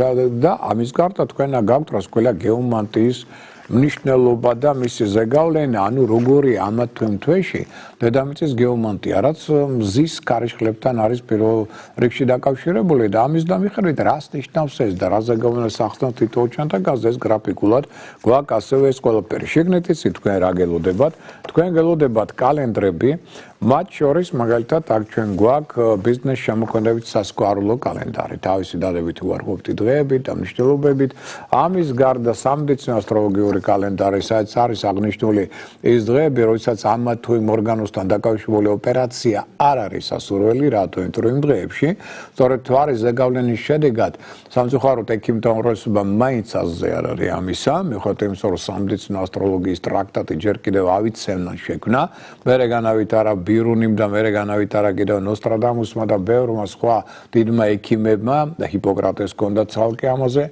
და ამის გარდა თქვენ გაქვთ რა თქმა უნდა გეომანტიის მნიშვნელობა და მისი ზეგავლენა, ანუ როგორი ამა თუ იმ თვეში დედამიწის გეომანტია, რაც მზის ქარიშხლებთან არის პირველ რიგში დაკავშირებული და ამის მიხედვით რას ნიშნავს ეს და რა ზეგავლენას ახდენს თითოეულ ჩანთაგაზე ეს გრაფიკულად გვაქვს ასევე ეს ყველაფერი. შეგნით იცით თქვენ რა გელოდებათ? თქვენ გელოდებათ კალენდრები, მათ შორის მაგალითად აქ ჩვენ გვაქვს ბიზნეს შემოქმედებით სასკვალო კალენდარი, თავისი დადებითი უარყოფითი დღეებით და მნიშვნელობებით. ამის გარდა სამედიცინო ასტროლოგიური კალენდარი, სადაც არის აღნიშნული ის დღეები, როდესაც ამა თუ იმ ორგანოსთან დაკავშირებული ოპერაცია არ არის სასურველი, რატო? იმიტომ რომ იმ დღეებში, სწორედ თვარის ზეგავლენის შედეგად სამწუხაროდ ექიმთა უმრავლესობა მაინც აზრზე არ არის ამისა, მიუხედავად იმისა, რომ სამედიცინო ასტროლოგიის ტრაქტატი ჯერ კიდევ ავიცენნა შექმნა, მერე განავითარა ბირუნიმ და მერე განავითარა კიდევ ნოსტრადამუსმა და ბევრმა სხვა დიდმა ექიმებმა და ჰიპოკრატეს ჰქონდა ცალკე ამაზე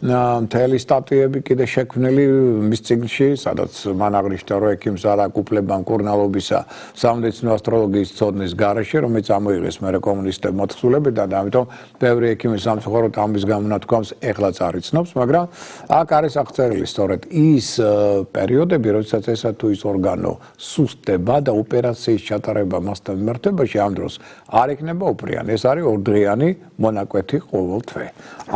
მთელი სტატიები კიდე შექმნილი მის წიგნში, სადაც მან აღნიშნა, რომ ექიმს არ აქვს უფლება მკურნალობისა სამედიცინო ასტროლოგიის ცოდნის გარეშე, რომელიც ამოიღეს მერე კომუნისტებმა თხზულებიდან და ამიტომ ბევრი ექიმი სამწუხაროდ ამის გამონათქვამს ეხლაც არ იცნობს, მაგრამ აქ არის აღწერილი სწორედ ის პერიოდები, როდესაც ესა თუ ის ორგანო სუსტდება და ოპერაციის ჩატარება მასთან მიმართებაში ამ დროს არ იქნება უფრიანი. ეს არის ორდღიანი მონაკვეთი ყოველ თვე.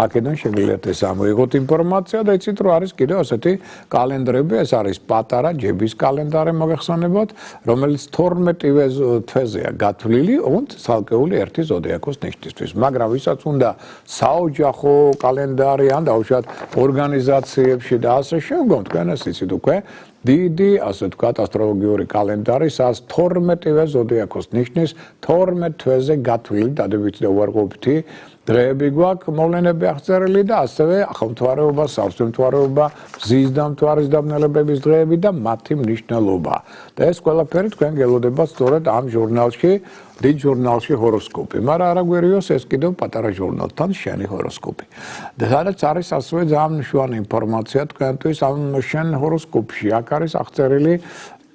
აქედან შეგიძლიათ ეს ამოიღოთ ინფორმაცია და იცით რომ არის კიდევ ასეთი კალენდრები, ეს არის პატარა ჯების კალენდარი მოგეხსენებათ, რომელიც 12-ვე თვეზეა გათვლილი, ოღონდ ცალკეული ერთი ზოდიაქოს ნიშნისთვის. მაგრამ ვისაც უნდა საოჯახო კალენდარი ან დაუშვათ ორგანიზაციებში და ასე შემდგომ, თქვენ ეს იცით უკვე დიდი, ასე ვთქვათ, ასტროლოგიური კალენდარი, სადაც 12-ვე ზოდიაქოს ნიშნის 12 თვეზე გათვლილი დადებითი და უარყოფითი დღეები გვაქვს მოვლენები აღწერილი და ასევე ახალმთვარეობა, სავსემთვარეობა, მზის და მთვარის დაბნელებების დღეები და მათი მნიშვნელობა. და ეს ყველაფერი თქვენ გელოდებათ სწორედ ამ ჟურნალში, დიდ ჟურნალში ჰოროსკოპი. მაგრამ არა გვერიოს ეს კიდევ პატარა ჟურნალთან შენი ჰოროსკოპი. და სადაც არის ასევე ძალიან მნიშვნელოვანი ინფორმაცია თქვენთვის ამ შენ ჰოროსკოპში. აქ არის აღწერილი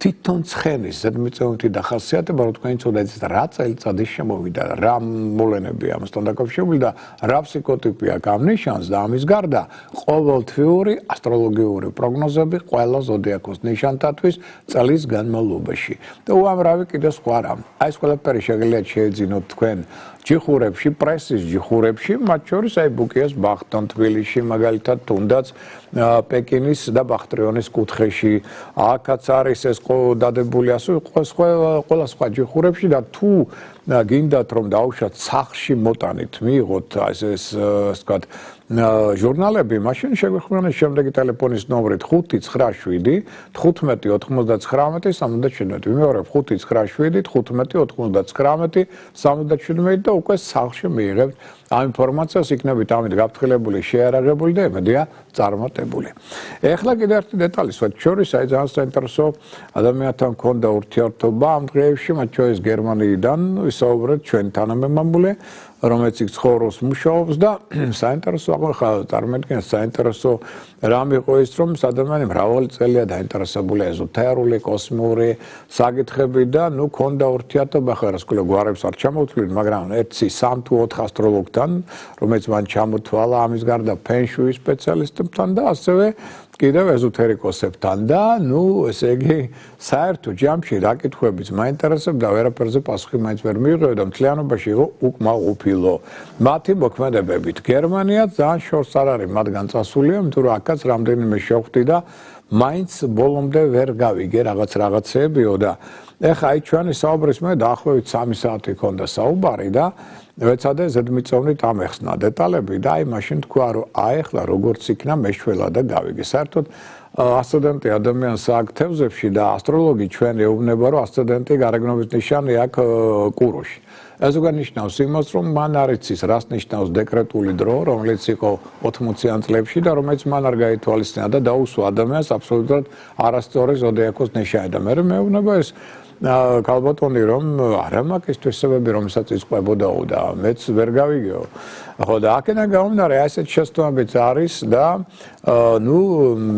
თვითონ ცხენის ზედმიწევნითი დახასიათება, რომ თქვენ იცოდეთ რა წელიწადის შემოვიდა, რა მოვლენები ამასთან დაკავშირებული და რა ფსიქოტიპია გამნიშანს და ამის გარდა ყოველთვიური ასტროლოგიური პროგნოზები ყველა ზოდიაქოს ნიშანთათვის წლის განმავლობაში. და უამრავი კიდევ სხვა რამ. აი ეს ყველაფერი შეგიძლიათ შეეძინოთ თქვენ ჯიხურებში, პრესის ჯიხურებში, მათ შორის აი ბუკიას ბახტან თბილისში, მაგალითად თუნდაც პეკინის და ბახტრიონის კუთხეში, აქაც არის ეს დადებული ასე ყველა სხვა ჯიხურებში და თუ გინდათ რომ დაუშვათ სახლში მოტანით მიიღოთ ეს ვთქვათ ჟურნალები, მაშინ შეგვიხვდეთ შემდეგი ტელეფონის ნომრით 597 15 99 77. მეორე 597 15 99 77 და უკვე სახლში მიიღებთ ამ ინფორმაციას, იქნებით ამით გაფრთხილებული, შეარაღებული და ემედია წარმატებული. ეხლა კიდევ ერთი დეტალი სვათ შორის, აი ძალიან საინტერესო ადამიანთან მქონდა ურთიერთობა ამ დღეებში, მათ შორის გერმანიიდან ვისაუბრეთ ჩვენ თანამემამულე, რომელიც იქ ცხოვრობს, მუშაობს და საინტერესო ახლა წარმოიდგინეთ საინტერესო რამ იყო ის, რომ ადამიანი მრავალი წელია დაინტერესებული ეზოთერული, კოსმიური საკითხები და ნუ ქონდა ურთიერთობა, ხა რასკოლა გვარებს არ ჩამოვთვლით, მაგრამ 1-3 თუ 4 ასტროლოგთან, რომელიც მან ჩამოთვალა ამის გარდა ფენშუის სპეციალისტებთან და ასევე კიდევ ეზოთერიკოსებთან და ნუ ესე იგი საერთო ჯამში რა კითხვებიც მაინტერესებდა, ვერაფერზე პასუხი მაინც ვერ მიიღო და მთლიანობაში იყო უკმაყოფილო. მათი მოქმედებებით გერმანია ძალიან შორს არ არის მათგან წასულია, იმიტომ რომ აქაც რამდენიმე შევხვდი და მაინც ბოლომდე ვერ გავიგე რაღაცეებიო და ეხა აი ჩვენი საუბრის მე დაახლოებით 3 საათი ქონდა საუბარი და ვეცადე ზედმიწევნით ამეხსნა დეტალები და აი მაშინ თქვა რომ აი ახლა როგორც იქნა მეშველა და გავიგე. საერთოდ ასცენდენტი ადამიანს აქვს თევზებში და ასტროლოგი ჩვენ ეუბნება რომ ასცენდენტი გარეგნობის ნიშანი აქვს კუროში. ეს უკვე ნიშნავს იმას, რომ მან არ იცის რას ნიშნავს დეკრეტული დრო, რომელიც იყო 80-იან წლებში და რომელიც მან არ გაითვალისწინა და დაუსვა ადამიანს აბსოლუტურად არასწორი ზოდიაქოს ნიშანი და მე მეუბნება ეს ქალბატონი რომ არა მაქვს თვისებები რომელსაც იწყებოდაო და მეც ვერ გავიგეო. ხო და აქედან გამომდინარე ასეთ შეცდომებიც არის და ნუ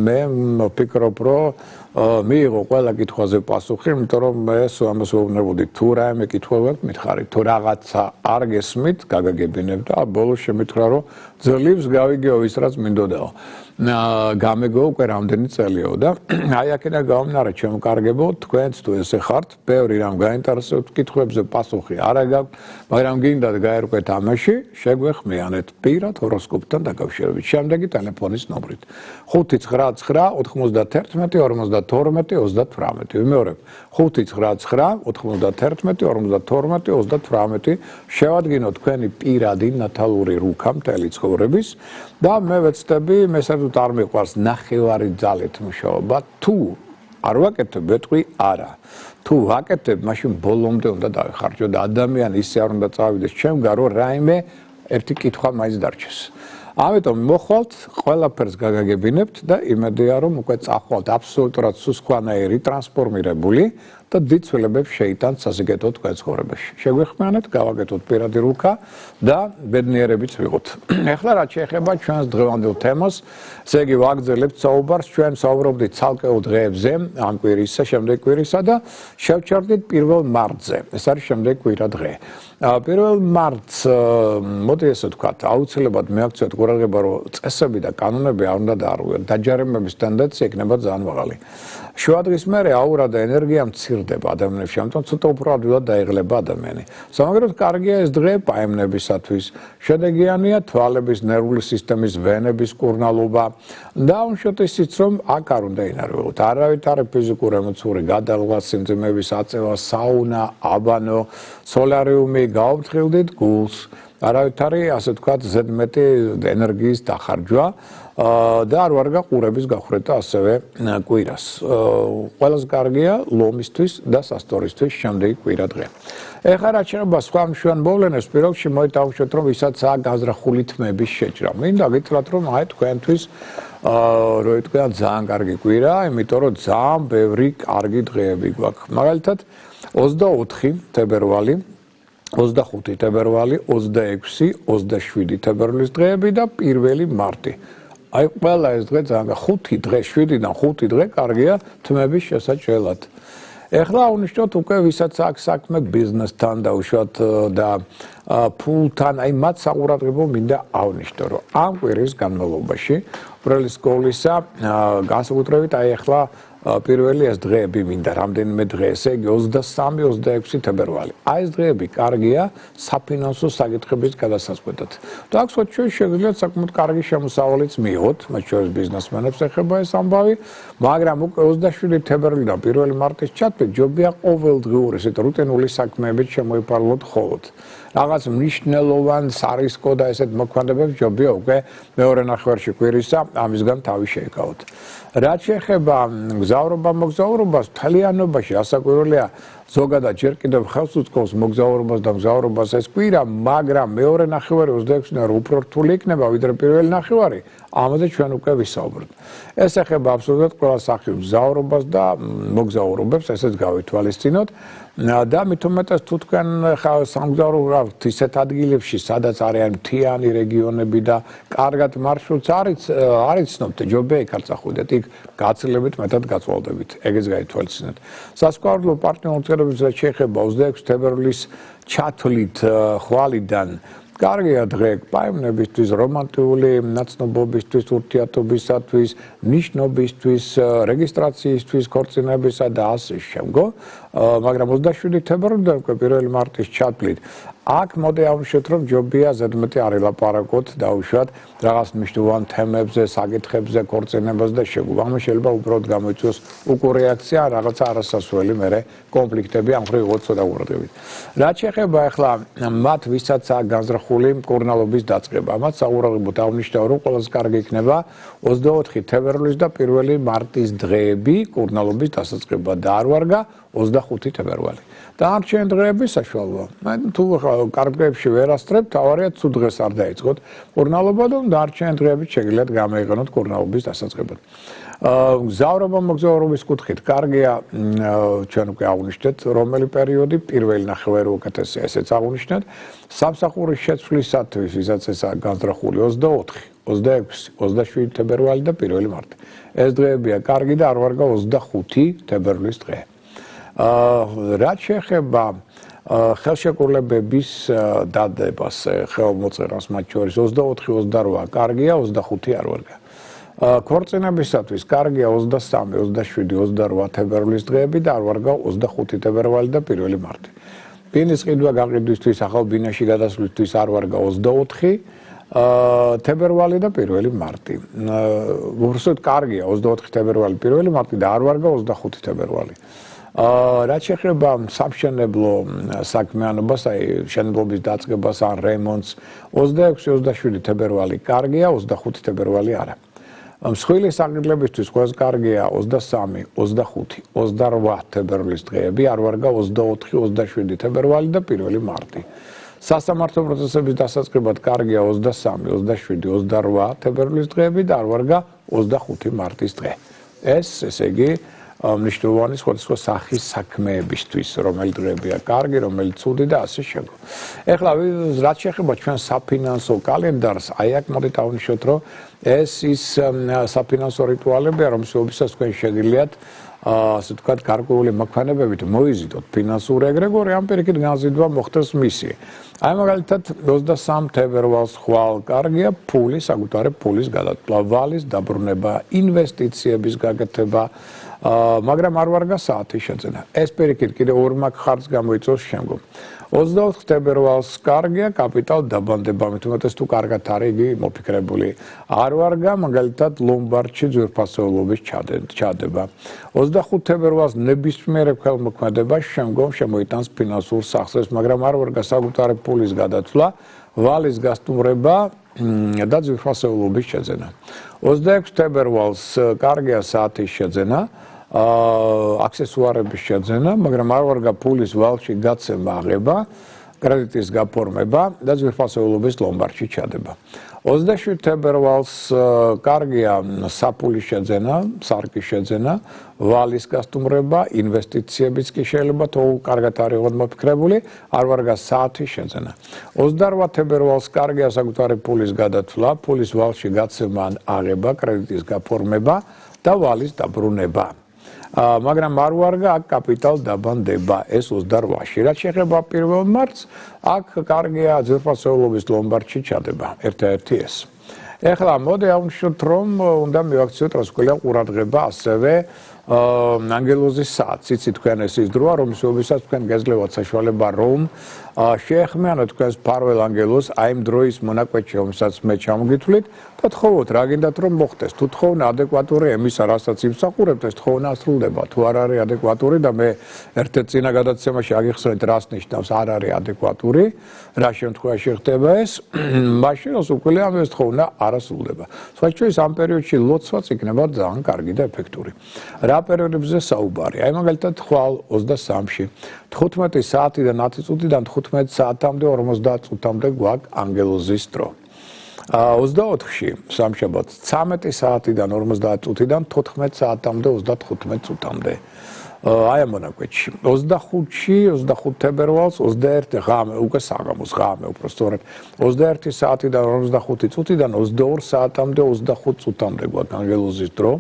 მე ვფიქრობ რომ მიიღო ყველა კითხვაზე პასუხი, იმიტომ რომ მე ამას ვეუბნებოდი თუ რაიმე კითხვები მითხარით, თუ რაღაცა არ გესმით, გაგაგებინებ და ბოლოს შემითხრა რომ ძლივს გავიგეო ის რაც მინდოდაო. გამეგო უკვე რამდენი წელიო და აი აქედან გამომდინარე ჩემო კარგებო, თქვენც თუ ესე ხართ, ბევრი რამ გაინტერესებთ კითხვებზე პასუხი არა გაქვთ, მაგრამ გინდათ გაერკვეთ ამაში, შეგვეხმიანეთ პირად ჰოროსკოპთან დაკავშირებით. შემდეგი ტელეფონის ნომრით 59991525228. ვიმეორებ 59991525228. შევადგინოთ თქვენი პირადი ნათალური რუქა მთელი ცხოვრების და მე ვეცდები მესაჯით არ მიყვარს ნახევარი ძალით მუშაობა თუ არ ვაკეთებ ვეთქვი არა თუ ვაკეთებ მაშინ ბოლომდე უნდა დავიხარჯო და ადამიანი ისე არ უნდა წავიდეს ჩემგან რომ რაიმე ერთი კითხვა მაინც დარჩეს ამიტომ მოხვალთ ყველაფერს გაგაგებინებთ და იმედია რომ უკვე წახვალთ აბსოლუტურად სხვანაირი ტრანსფორმირებული და დიდ ცვლილებებს შეიტანთ საზოგადო თქვენ ცხოვრებაში. შეგვეხმიანეთ, გავაკეთოთ პირადი რუქა და ბედნიერებიც ვიღოთ. ეხლა რაც შეეხება ჩვენს დღევანდელ თემას, ესე იგი ვაგრძელებთ საუბარს, ჩვენ საუბრობდით ცალკეულ დღეებზე, ამ კვირისა, შემდეგ კვირისა და შევჩერდით 1 მარტზე. ეს არის შემდეგ კვირა დღე. 1 მარტს, მოდი ესე ვთქვათ, აუცილებლად მეაქცევთ ყურადღება, რომ წესები და კანონები არ უნდა დაარღვიოთ. დაჯარიმების ტენდენცია იქნება ძალიან მაღალი. შუადღის მერე აურა და ენერგია მცირდება ადამიანებში, ამიტომ ცოტა უფრო ადვილად დაიღლება ადამიანი. სამაგეროდ კარგია ეს დღე პაემნებისათვის. შედეგიანია თვალების, ნერვული სისტემის, ვენების კურნალობა და უშუალოდ ისიც რომ აქ არ უნდა ინარჩუნოთ. არავითარი ფიზიკური ემოციური გადალღვა, სიმძიმების აწევა, საუნა, აბანო, სოლარიუმი, გაუფრთხილდით გულს. არავითარი ასე ვთქვათ ზედმეტი ენერგიის დახარჯვა და არ ვარ გაყურების გახრეტა ასევე კვირას. ყველას კარგია ლომისთვის და სასტორისთვის შემდეგი კვირა დღე. ეხლა რაც შეეხება სხვა მშვენ მოვლენებს, პირველ რიგში მოითხოვოთ რომ ვისაც აქვს გაზრახული თმების შეჭრა. მინდა გითხრათ რომ აი თქვენთვის რო იტყვიან ძალიან კარგი კვირა, იმიტომ რომ ძალიან ბევრი კარგი დღეები გვაქვს. მაგალითად 24 თებერვალი 25 თებერვალი, 26, 27 თებერვლის დღეები და 1 მარტი. აი ყველა ეს დღე ძალიან 5 დღე, 7-დან 5 დღე კარგია თმების შესაჭრელად. ეხლა უნიშნოთ უკვე ვისაც აქვს საქმე ბიზნესთან და უშუალოდ და ფულთან, აი მათ საყურადღებო მინდა ავნიშნო, რომ ამ კვირის განმავლობაში უბრალოდ სკოლისა განსაკუთრებით აი ეხლა პირველი ეს დღეები მინდა რამდენიმე დღე, ესე იგი 23-26 თებერვალი. აი ეს დღეები კარგია საფინანსო საკითხების გადასაწყვეტად. და აქ ჩვენ შეგვიძლია საკმაოდ კარგი შემოსავალიც მიიღოთ, მათ შორის ბიზნესმენებს ეხება ეს ამბავი, მაგრამ უკვე 27 თებერვლიდან 1 მარტის ჩათვლით ჯობია ყოველდღიური ესეთ რუტინული საქმეებით შემოიფარლოთ ხოლოდ. რაღაც მნიშვნელოვან სარისკო და ესეთ მოქმედებებს ჯობია უკვე მეორე ნახევარში კვირისა ამისგან თავი შეიკავოთ. რაც შეეხება მოგზაურობას, თლიანობაში ასაკვირველია ზოგადად ჯერ კიდევ ხელს უწყობს მოგზაურობას და მგზავრობას ეს კვირა, მაგრამ მეორე ნახევარი 26-დან უფრო რთული იქნება ვიდრე პირველი ნახევარი. ამაზე ჩვენ უკვე ვისაუბრეთ. ეს ეხება აბსოლუტურად ყველა სახის მგზავრობას და მოგზაურობებს, ესეც გავითვალისწინოთ. და მით უმეტეს თუ თქვენ სამგზავრო ისეთ ადგილებში, სადაც არიან მთიანი რეგიონები და კარგად მარშრუტს არიცნობთ, ჯობია იქ არ წახვიდეთ, იქ გაცილებით მეტად გაწვალდებით. ეგეც გაითვალისწინეთ. სასიყვარულო პარტნიორულ წერილებს შეეხება 26 თებერვლის ჩათვლით ხვალიდან კარგია დღე პაემნებისთვის, რომანტიკული ნაცნობობისთვის, ურთიერთობისათვის, ნიშნობისთვის, რეგისტრაციისთვის, ქორწინებისა და ასე შემდგომ. მაგრამ 27 თებერვლიდან უკვე 1 მარტის ჩათვლით აქ მოდი ავნიშნოთ, რომ ჯობია ზედმეტი არ ელაპარაკოთ დაუშვათ რაღაც მნიშვნელოვან თემებზე, საკითხებზე, ქორწინებას და შეგვიძლია. ამას შეიძლება უბრალოდ გამოიწვიოს უკურეაქცია, რაღაცა არასასურველი მერე კონფლიქტები ამ მხრივ იყოს ცოტა ყურადღებით. რაც შეეხება ახლა მათ ვისაც აქვს განზრახული მკურნალობის დაწყება, მათ საყურადღებოდ ავნიშნავ, რომ ყველას კარგი იქნება 24 თებერვლის და 1 მარტის დღეები მკურნალობის დასაწყება და არ ვარგა 25 თებერვალი. Დანარჩენი დღეები საშუალოა. თუ კარგებში ვერ ასწრებთ, თავარია თუ დღეს არ დაიწყოთ კურნალობა და დანარჩენი დღეები შეგიძლიათ გამოიყენოთ კურნალობის დასაწყებად. გზავრობა მოგზაურობის კუთხით კარგია, ჩვენ უკვე აღვნიშნეთ რომელი პერიოდი, პირველი ნახევარი უკეთესია, ესეც აღვნიშნეთ. სამსახურის შეცვლისათვის, ვისაც ეს განზრახული 24, 26, 27 თებერვალი და 1 მარტი. ეს დღეებია კარგი და არ ვარ 25 თებერვლის დღე. რაც შეეხება ხელშეკრულებების დადებას, ხელმოწერას მათ შორის 24, 28 კარგია, 25 არ ვარ. ქორწინებისათვის კარგია 23, 27, 28 თებერვლის დღეები და არ ვარ 25 თებერვალი და 1 მარტი. ბინის ყიდვა გაყიდვისთვის, ახალ ბინაში გადასვლისთვის არ ვარ 24 თებერვალი და 1 მარტი. უბრალოდ კარგია 24 თებერვალი, 1 მარტი და არ ვარ 25 თებერვალი. რაც შეეხება სამშენებლო საქმიანობას, აი შენებლობის დაწყებას ან რემონტს, 26, 27 თებერვალი კარგია, 25 თებერვალი არა. მსხვილი საკითხებისთვის ყველაზე კარგია 23, 25, 28 თებერვლის დღეები, არ ვარ 24, 27 თებერვალი და 1 მარტი. სასამართლო პროცესების დასაწყებად კარგია 23, 27, 28 თებერვლის დღეები და არ ვარ 25 მარტის დღე. ესე იგი მნიშვნელოვანი სხვადასხვა სახის საქმეებისთვის, რომელი დღეებია კარგი, რომელი ცუდი და ასე შემდეგ. ეხლა რაც შეეხება ჩვენ საფინანსო კალენდარს, აი აქ მოდით აღვნიშნოთ, რომ ეს ის საფინანსო რიტუალებია, რომლებსაც თქვენ შეგიძლიათ ასე ვთქვათ, გარკვეული მოქმედებებით მოიზიდოთ ფინანსური ეგრეგორი, ამ პირიქით განზიდვა მოხდეს მისი. აი მაგალითად 23 თებერვალს ხვალ კარგია ფული, საკუთარი ფულის გადატვლა, ვალის დაბრუნება, ინვესტიციების გაკეთება, მაგრამ არ ვარ საათის შეძენა. ეს პირიქით კიდევ ორ მაგ ხარჯს გამოიწვევს შემდგომ. 24 თებერვალს კარგია კაპიტალ დაბანდება, მithumetes თუ კარგად არის იგი მოფიქრებული. არ ვარ მაგალითად ლომბარდში ძვირფასეულობის ჩადება. 25 თებერვალს ნებისმიერ ხელმოქმედებას შემდგომ შემოიტანს ფინანსურ სახსრებს, მაგრამ არ ვარ საკუთარი ფულის გადათვლა, ვალის გასტუმრება და ძვირფასეულობის შეძენა. 26 თებერვალს კარგია საათის შეძენა. აქსესუარების შეძენა, მაგრამ არ ვარ ფულის ვალში გაცემა აღება, კრედიტის გაფორმება და ძვირფასეულობის ლომბარდში ჩადება. 27 თებერვალს კარგია საფულის შეძენა, სარკის შეძენა, ვალის გასტუმრება, ინვესტიციებიც კი შეიძლება თუ კარგად არ იყოთ მოფიქრებული, არ ვარ საათის შეძენა. 28 თებერვალს კარგია საკუთარი ფულის გადათვლა, ფულის ვალში გაცემა აღება, კრედიტის გაფორმება და ვალის დაბრუნება. მაგრამ არ ვარ აქ კაპიტალ დაბანდება, ეს 28-ში. რაც შეეხება 1 მარტს, აქ კარგია ძვირფასეულობის ლომბარდში ჩადება, ერთ-ერთი ეს. ეხლა მოდი აღვნიშნოთ, რომ უნდა მივაქციოთ რასკვირა ყურადღება ასევე ანგელოზის საათს. იცით თქვენ ეს ის დროა, რომლისთვისაც თქვენ გეძლევათ საშუალება, რომ შეეხმიანოთ თქვენს ფარველ ანგელოზს აი იმ დროის მონაკვეთში, რომელსაც მე ჩამოგითვლით და თხოვოთ, რა გინდათ რომ მოხდეს. თუ თხოვნა ადეკვატური ემისა, რასაც იმსახურებთ, ეს თხოვნა ასრულდება. თუ არ არის ადეკვატური და მე ერთ-ერთ წინა გადაცემაში აგიხსენეთ, რას ნიშნავს არ არის ადეკვატური, რა შემთხვევაში ხდება ეს, მაშინ უკვე ეს თხოვნა არ ასრულდება. სხვაჩვენს ამ პერიოდში ლოცვაც იქნება ძალიან კარგი და ეფექტური. რა პერიოდებზე საუბარი? აი მაგალითად ხვალ 23-ში 15 საათიდან 10 წუთიდან 15 საათამდე 50 წუთამდე გვაქვს ანგელოზის დრო. 24-ში სამშაბათს 13 საათიდან 50 წუთიდან 14 საათამდე 35 წუთამდე. აი ამ მონაკვეთში 25-ში 25 თებერვალს 21 ღამე უკვე საღამოს ღამე უბრალოდ 21 საათიდან 45 წუთიდან 22 საათამდე 25 წუთამდე გვაქვს ანგელოზის დრო.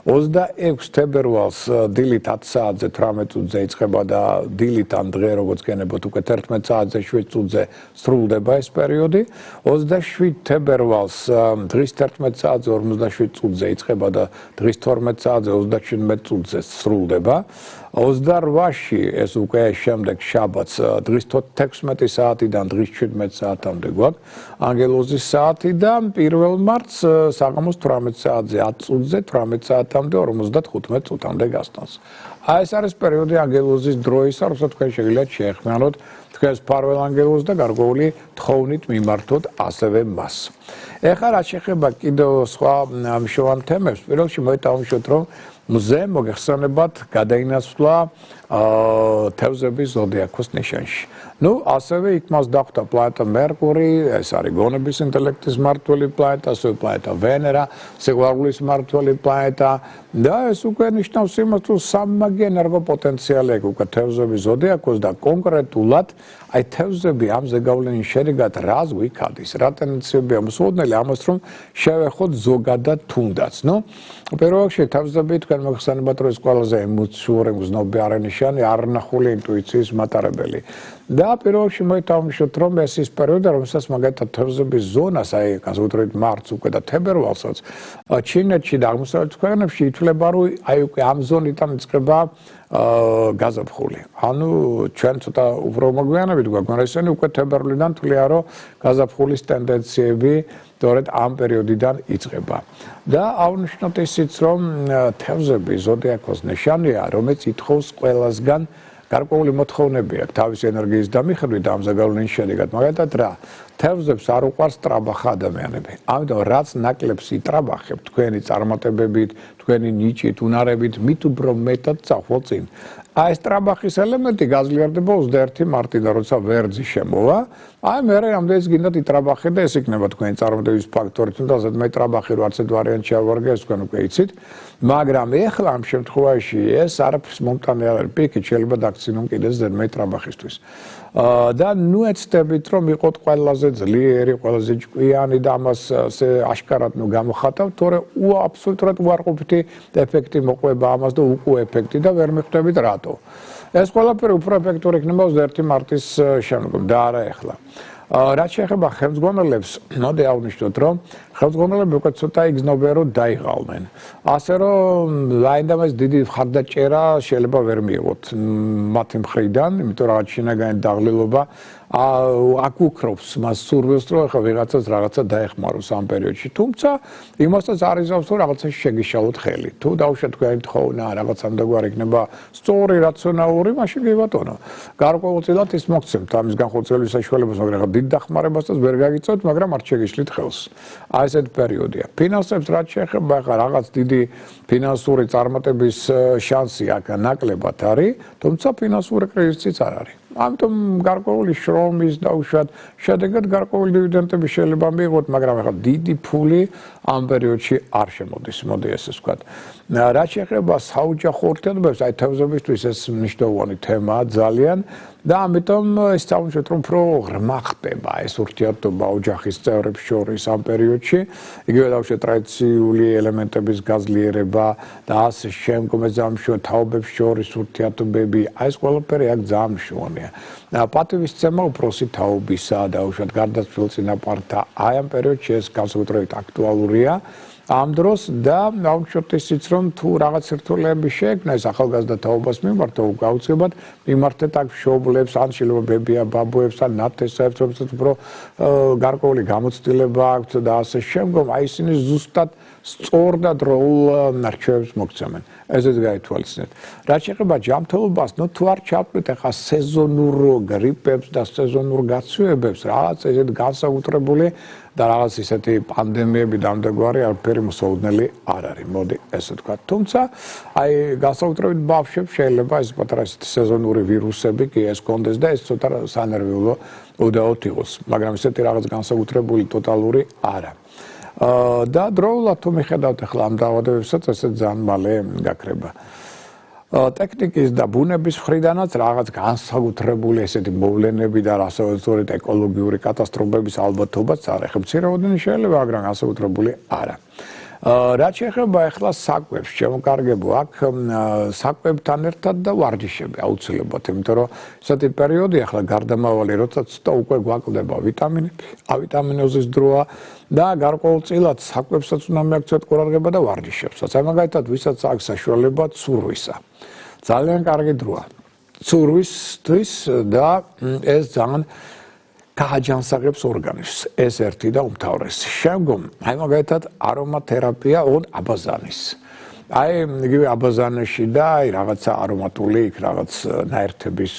26 თებერვალს დილით 10 საათზე 18 წუთზე იწყება და დილით ან დღე როგორც გენებოთ უკვე 11 საათზე 7 წუთზე სრულდება ეს პერიოდი. 27 თებერვალს დღის 11 საათზე 57 წუთზე იწყება და დღის 12 საათზე 37 წუთზე სრულდება. 28-ში ეს უკვე შემდეგ შაბათს დღის 16 საათიდან დღის 17 საათამდე გვაქვს ანგელოზის საათი და 1 მარტს საღამოს 18 საათზე 10 წუთზე 18 საათამდე 55 წუთამდე გასტანს. აი ეს არის პერიოდი ანგელოზის დროისა, როცა თქვენ შეგიძლიათ შეეხმიანოთ თქვენს ფარველ ანგელოზს და გარკვეული თხოვნით მიმართოთ ასევე მას. ეხლა რაც შეეხება კიდევ სხვა მნიშვნელოვან თემებს, პირველში მოვიტანოთ, რომ მზე მოგეხსენებათ გადაინაცვლა თევზების ზოდიაქოს ნიშანში. ასევე იქ მას დახვდა პლანეტა მერკური, ეს არის გონების ინტელექტის მმართველი პლანეტა, ასევე პლანეტა ვენერა, სიყვარულის მმართველი პლანეტა და ეს უკვე ნიშნავს იმას, რომ სამმაგი ენერგოპოტენციალი აქვს უკვე თევზების ზოდიაქოს და კონკრეტულად აი თევზები ამ ზეგავლენის შედეგად რას გვიქადის, რა ტენდენციებია მოსულოდნელი ამას რომ შევეხოთ ზოგადად თუნდაც. პირველ რიგში თევზები თქვენ მოგხსენებათ რომ ეს ყველაზე ემოციური გზნობი არანიშანი არნახული ინტუიციის მატარებელი. და პირველ რიგში მოითხოვოთ რომ ეს ის პერიოდი რომელსაც მაგალითად თევზების ზონას აი განსაკუთრებით მარტს უკვე და თებერვალსაც ჩინეთში და აღმოსავლეთ ქვეყნებში ითვლება რომ აი უკვე ამ ზონიდან იწყება გაზაფხული. ანუ ჩვენ ცოტა უფრო მოგვიანებით გვაქვს ესენი უკვე თებერვლიდან თვლიან რომ გაზაფხულის ტენდენციები სწორედ ამ პერიოდიდან იწყება. და აღნიშნოთ ისიც რომ თევზები ზოდიაქოს ნიშანია, რომელიც ითხოვს ყველასგან გარკვეული მოთხოვნები აქვს თავისი ენერგიის დამიხედვით ამ ზეგავლენის შედეგად. მაგალითად რა თევზებს არ უყვარს ტრაბახა ადამიანები. ამიტომ რაც ნაკლებს იტრაბახებ თქვენი წარმატებებით, თქვენი ნიჭით, უნარებით, მით უფრო მეტად წახვალ წინ. აი ეს ტრაბახის ელემენტი გაძლიერდება 21 მარტიდან, როცა ვერძი შემოვა. აი მე რამდენიც გინდათ იტრაბახე და ეს იქნება თქვენი წარმატების ფაქტორი. თუნდაც მე ტრაბახი რო არც ერთ ვარიანტში არ ვარგე, ეს თქვენ უკვე იცით. მაგრამ ეხლა ამ შემთხვევაში ეს არაფრის მომტანი არ არის. პიკით შეიძლება დაგცინონ კიდეც მე ტრაბახისთვის. და ეცდებით რომ იყოთ ყველაზე ძლიერი, ყველაზე ჭკვიანი და ამას აშკარად გამოხატავთ, თორე აბსოლუტურად უარყოფითი ეფექტი მოყვება ამას და უკუ ეფექტი და ვერ მიხვდებით რატო. ეს ყველაფერი უფრო ეფექტური იქნება 21 მარტის შემდგომ და არა ეხლა. რაც შეეხება ხელმძღვანელებს, მოდი აღნიშნოთ, რომ ხელმძღვანელები უკვე ცოტა იგრძნობიან, რომ დაიღალნენ. ასე რომ აინდამაც დიდი მხარდაჭერა შეიძლება ვერ მიიღოთ მათი მხრიდან, იმიტომ რომ შინაგანი დაღლილობა აქ უკრობს მას სურვილს, რომ ახლა ვიღაცას რაღაცა დაეხმაროს ამ პერიოდში. თუმცა იმასაც არ იზავს, რომ რაღაცაში შეგიშალოთ ხელი. თუ დაუშვათ თქვენი თხოვნა, რაღაც ამდაგვარი იქნება სწორი, რაციონალური, მაშინ კი ბატონო. გარკვეულწილად ის მოგცემთ ამის განხორციელების საშუალებას, მაგრამ დიდ დახმარებასაც ვერ გაგიწევთ, მაგრამ არ შეგიშლით ხელს. აი ესეთ პერიოდია. ფინანსებს რაც შეეხება, ახლა რაღაც დიდი ფინანსური წარმატების შანსი აქ ნაკლებად არის, თუმცა ფინანსური კრიზისიც არ არის. ამიტომ გარკვეული შრომის დაუშვათ შედეგად გარკვეული დივიდენდები შეიძლება მიიღოთ, მაგრამ ახლა დიდი ფული ამ პერიოდში არ შემოდის, მოდი ესე ვთქვათ. რაც შეეხება საოჯახო ურთიერთობებს, აი თევზებისთვის ეს მნიშვნელოვანი თემაა ძალიან და ამიტომ ეს წავუშვათ რომ უფრო ღრმა ხდება ეს ურთიერთობა ოჯახის წევრებს შორის ამ პერიოდში, იგივე დაუშვათ ტრადიციული ელემენტების გაძლიერება და ასე შემდგომ ზამშო თაობებს შორის ურთიერთობები, აი ეს ყველაფერი აქ ძალიან მნიშვნელოვანია. პატივისცემა უფროსი თაობისა და უშუალოდ გარდაცვლილ წინაპართა აი ამ პერიოდში ეს განსაკუთრებით აქტუალურია. ამ დროს და აღნიშნოთ ისიც რომ თუ რაღაც ერთულეები შეექმნა ეს ახალგაზრდა თაობას მიმართ გაუწევად მიმართეთ აქ მშობლებს ან შეიძლება ბებია ბაბუებს ან ნათესებს რომელსაც უფრო გარკვეული გამოცდილება აქვთ და ასე შემდგომ აი ისინი ზუსტად სწორ და დროულ არჩევებს მოგცემენ. ესეც გაითვალისწინეთ. რაც შეეხება ჯანმრთელობას, თუ არ ჩავთვლით ახლა სეზონურ გრიპებს და სეზონურ გაცივებებს, რაღაც ესეთ განსაკუთრებული და რაღაც ისეთი პანდემიები და ამდაგვარი არაფერი მოსაუდნელი არ არის, მოდი ესე ვთქვა. თუმცა აი განსაკუთრებით ბავშვებს შეიძლება ეს პატარა სეზონური ვირუსები კი ეს კონდეს და ეს ცოტა სანერვიულო უდაოდ იყოს, მაგრამ ესეთი რაღაც განსაკუთრებული ტოტალური არა. და დროულად თუ მიხედავთ ახლა ამ დაავადებებსაც, ესე ძალიან მალე გაქრება. ტექნიკის და ბუნების მხრიდანაც რაღაც განსაკუთრებული ესეთი მოვლენები და რასაც ეკოლოგიური კატასტროფების ალბათობაც არ ეხება. მცირეოდენი შეიძლება, მაგრამ განსაკუთრებული არა. რაც შეეხება ახლა საკვებს, შემოკარგებო აქ საკვებთან ერთად და ვარჯიშები აუცილებლად, იმიტომ რომ ესეთი პერიოდი ახლა გარდამავალი, როდესაც უკვე გვაკლდება ვიტამინები, ავიტამინოზის დროა და გარკვეულწილად საკვებსაც უნდა მიაქცევთ ყურადღება და ვარჯიშებსაც. აი მაგალითად, ვისაც აქვს საშუალება ცურვისა. ძალიან კარგი დროა. ცურვისთვის და ეს ძალიან გააჯანსაღებს ორგანიზმს. ეს ერთი და უმთავრესი. შემდგომ, აი მაგალითად არომათერაპია აბაზანის. აი იგივე აბაზანაში და აი რაღაცა არომატული იქ რაღაც ნაერთების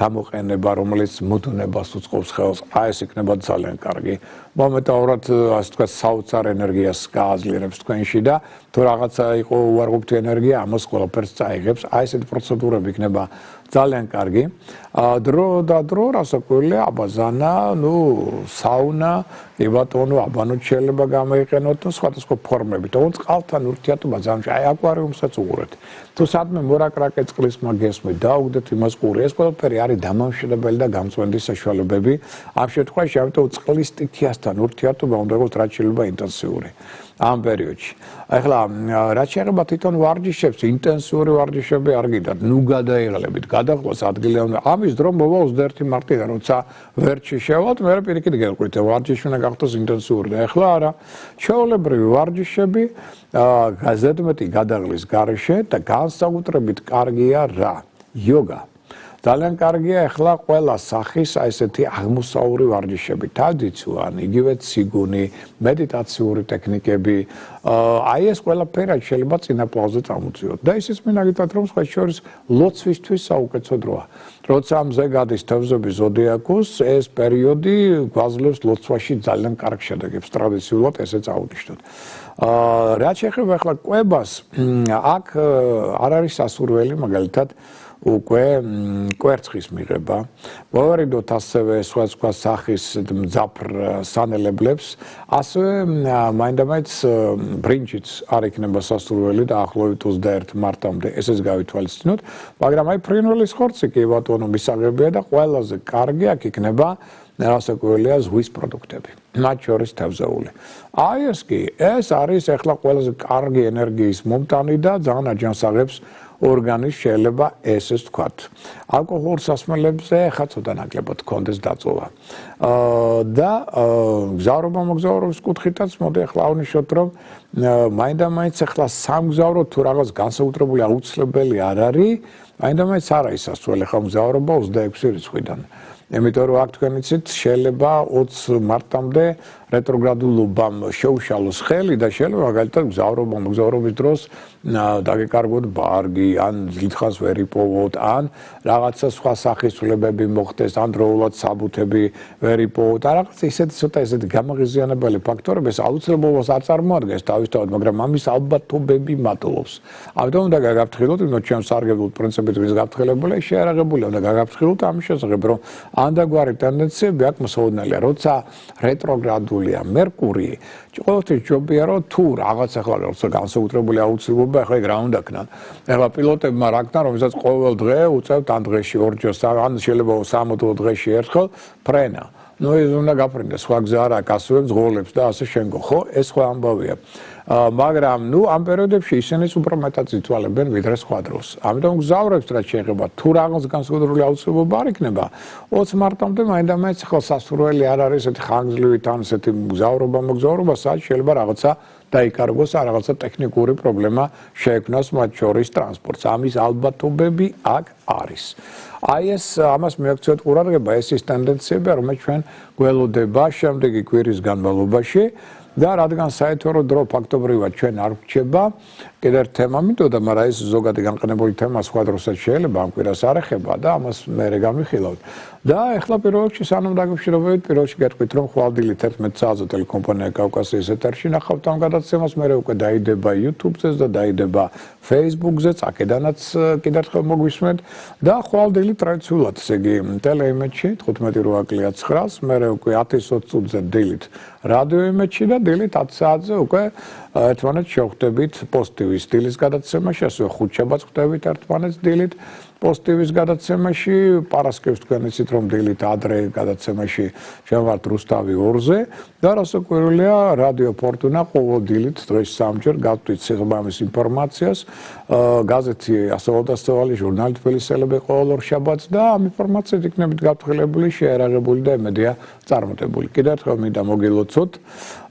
გამოყენება, რომელიც მოდუნებას უწყობს ხელს, აი ეს იქნება ძალიან კარგი. მომენტალურად ასე თქვა საოცარ ენერგიას გააძლიერებს თქვენში და თუ რაღაცა იყო უარყოფითი ენერგია, ამას ყველაფერს წაიღებს. აი ესეთი პროცედურები იქნება ძალიან კარგი. დრო და დრო რასაკვირველია, აბაზანა, საუნა, კი ბატონო, აბანო შეიძლება გამოიყენოთ და სხვადასხვა ფორმებით. თუმცა წყალთან ურთიერთობა ძალიან აი აკვარიუმსაც უყურეთ. თუ სადმე მორაკრაკე წყლის მაგესმით დაუგდეთ იმას ყური, ეს ყველაფერი არის დამამშვიდებელი და გამწვენდის საშუალებები. ამ შემთხვევაში ამიტომ წყლის სტიქიასთან ურთიერთობა უნდა იყოს რაც შეიძლება ინტენსიური. ამ პერიოდში. ახლა რაც შეეხება თვითონ ვარჯიშებს, ინტენსიური ვარჯიშები არ გიდათ, გადაიღალებით, გადაყვას ადგილი უნდა. ამის დრო მოვა 21 მარტიდან, როცა ვერტში შევალთ, მე პირიქით გელყვით, ვარჯიში უნდა გახდეს ინტენსიური და ახლა არა. ჩვეულებრივი ვარჯიშები ზედმეტი გადაღლის გარეშე და განსაკუთრებით კარგია რა? იოგა. ძალიან კარგია ახლა ყველა სახის აი ესეთი აღმოსავლური ვარჯიშები, თავდიცვან, იგივე ციგუნი, მედიტაციური ტექნიკები, აი ეს ყველაფერი შეიძლება წინა პლანზე წამოწიოთ. და ისიც მინდა გითხრათ, რომ სხვა შორის ლოცვისთვის საუკეთესო დროა. როცა მზე გადის თევზები ზოდიაქოს, ეს პერიოდი გვაძლევს ლოცვაში ძალიან კარგ შედეგებს, ტრადიციულად ესეც აღნიშნოთ. რაც შეეხება ახლა კვებას, აქ არ არის სასურველი მაგალითად უკვე კვერცხის მიღება. მოვარიდოთ ასევე სხვა სახის მძაფრ სანელებლებს, ასევე მაინდამაინც ბრინჯიც არ იქნება სასურველი და ახლოვით 21 მარტამდე ესეც გავითვალისწინოთ, მაგრამ აი ფრინველის ხორცი კი ბატონო მისაღებია და ყველაზე კარგი აქ იქნება რასაკვირველია ზღვის პროდუქტები, მათ შორის თევზეული. აი ეს კი, ეს არის ახლა ყველაზე კარგი ენერგიის მომტანი და ძალიან აჯანსაღებს ორგანიზმს შეიძლება ესეც ვთქვათ. ალკოჰოლურ სასმელებზე ხა ცოტა ნაკლებად გქონდეს დაწოვა. და გზავრობა-მოგზაურობის კუთხითაც მოდი ახლა ავნიშნოთ, რომ მაინდამაინც ახლა სამგზავრო თუ რაღაც განსაკუთრებული აუცილებელი არ არის, მაინდამაინც არ არის სასურველი ხა მგზავრობა 26 რიცხვიდან. იმიტომ რომ აქ თქვენ იცით შეიძლება 20 მარტამდე რეტროგრადულობამ შეუშალოს ხელი და შეიძლება მაგალითად მგზავრობის დროს დაგეკარგოთ ბარგი, ან ძლითხას ვერ იპოვოთ, ან რაღაცა სხვა სახის ცვლილებები მოხდეს, ან დროულად საბუთები ვერ იპოვოთ. რაღაც ისეთი ცოტა ესეთი გამაღიზიანებელი ფაქტორები ეს აუცილებლობას არ წარმოადგენს თავისთავად, მაგრამ ამის ალბათობები მატლობს. ამიტომ უნდა გაგაფრთხილოთ, რომ ჩემს სარგებლოდ პრინციპით ვის გაფრთხილებული, შეარაღებული უნდა გაგაფრთხილოთ ამის შესახებ, რომ ანდაგვარი ტენდენციები აქ მოსაოდნელია, როცა რეტროგრადულია მერკური, ყოველთვის ჯობია რომ თუ რაღაც ახლა როცა განსაკუთრებული აუცილებლობა ახლა ეგ რა უნდა ქნან. ახლა პილოტებმა რა ქნან, რომელსაც ყოველ დღე უწევთ ან დღეში ორჯერ, ან შეიძლება 60 დღეში ერთხელ ფრენა. ეს უნდა გაფრინდეს, სხვა გზა არ აქვს, ასევებს ღოლებს და ასე შემდგომ, ხო? ეს სხვა ამბავია. მაგრამ ამ პერიოდებში ისინიც უფრო მეტად იცვალებენ ვიდრე სხვა დროს. ამიტომ გზავრებს რაც შეეხება, თუ რაღაც განსაკუთრებული აუცილებლობა არ იქნება, 20 მარტამდე მაინდამაინც ახლა სასურველი არ არის ესეთი ხანგრძლივით ან ესეთი მგზავრობა, სადაც შეიძლება რაღაცა დაიკარგოს, ან რაღაცა ტექნიკური პრობლემა შეექმნას მათ შორის ტრანსპორტს. ამის ალბათობები აქ არის. აი ეს ამას მიაქცევთ ყურადღება, ეს ის ტენდენციები, რომელიც ჩვენ გველოდება შემდეგი კვირის განმავლობაში. და რადგან საერთო დრო ფაქტობრივად ჩვენ არ გვჭება, კიდევ ერთ თემა მინდოდა, მაგრამ ეს ზოგადი განყენებული თემა სხვა დროსაც შეიძლება ამ კვირას არ ეხება და ამას მერე გამიხილავთ. და ახლა პირველ რიგში სანამ დაგემშვიდობებით, პირველ რიგში გეტყვით, რომ ხვალდილით 11 საათზე ტელეკომპანია კავკასიის ეთერში ნახავთ ამ გადაცემას, მერე უკვე დაიდება YouTube-ზეც და დაიდება Facebook-ზეც, აქედანაც კიდევ ერთხელ მოგვისმენთ და ხვალდილით ტრადიციულად, ესე იგი ტელეიმედში 15:09-ს, მერე უკვე 10:20 წუთზე დილით რადიო იმედში და დილით 10 საათზე უკვე ერთმანეთს შევხვდებით პოზიტივის სტილის გადაცემაში, ასევე 5 შაბათს ხვდებით ერთმანეთს დილით პოზიტივის გადაცემაში, პარასკევს თქვენ იცით რომ დილით ადრე გადაცემაში შევართ რუსთავი 2-ზე და რასაკვირველია რადიო ფორტუნა ყოველ დილით დღეს 3-ჯერ გავწვით სიღრმის ინფორმაციას, გაზეთი ასეულდასწავალი, ჟურნალი თბილისელები ყოველ ორ შაბათს და ამ ინფორმაციით იქნებით გაფრთხილებული, შეერაღებული და ემედია წარმატებული. კიდევ ერთხელ მინდა მოგილოცოთ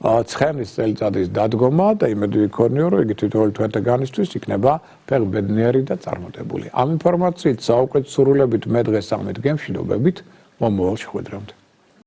ცხენის წელიწადის დადგომა და იმედი ვიქონიო, რომ იგი თვითონ თქვენთაგანისთვის იქნება ფეხბედნიერი და წარმატებული. ამ ინფორმაციით საუკეთესო სრულებით მე დღეს ამით გემშვიდობებით, მომავალ შეხვედრამდე.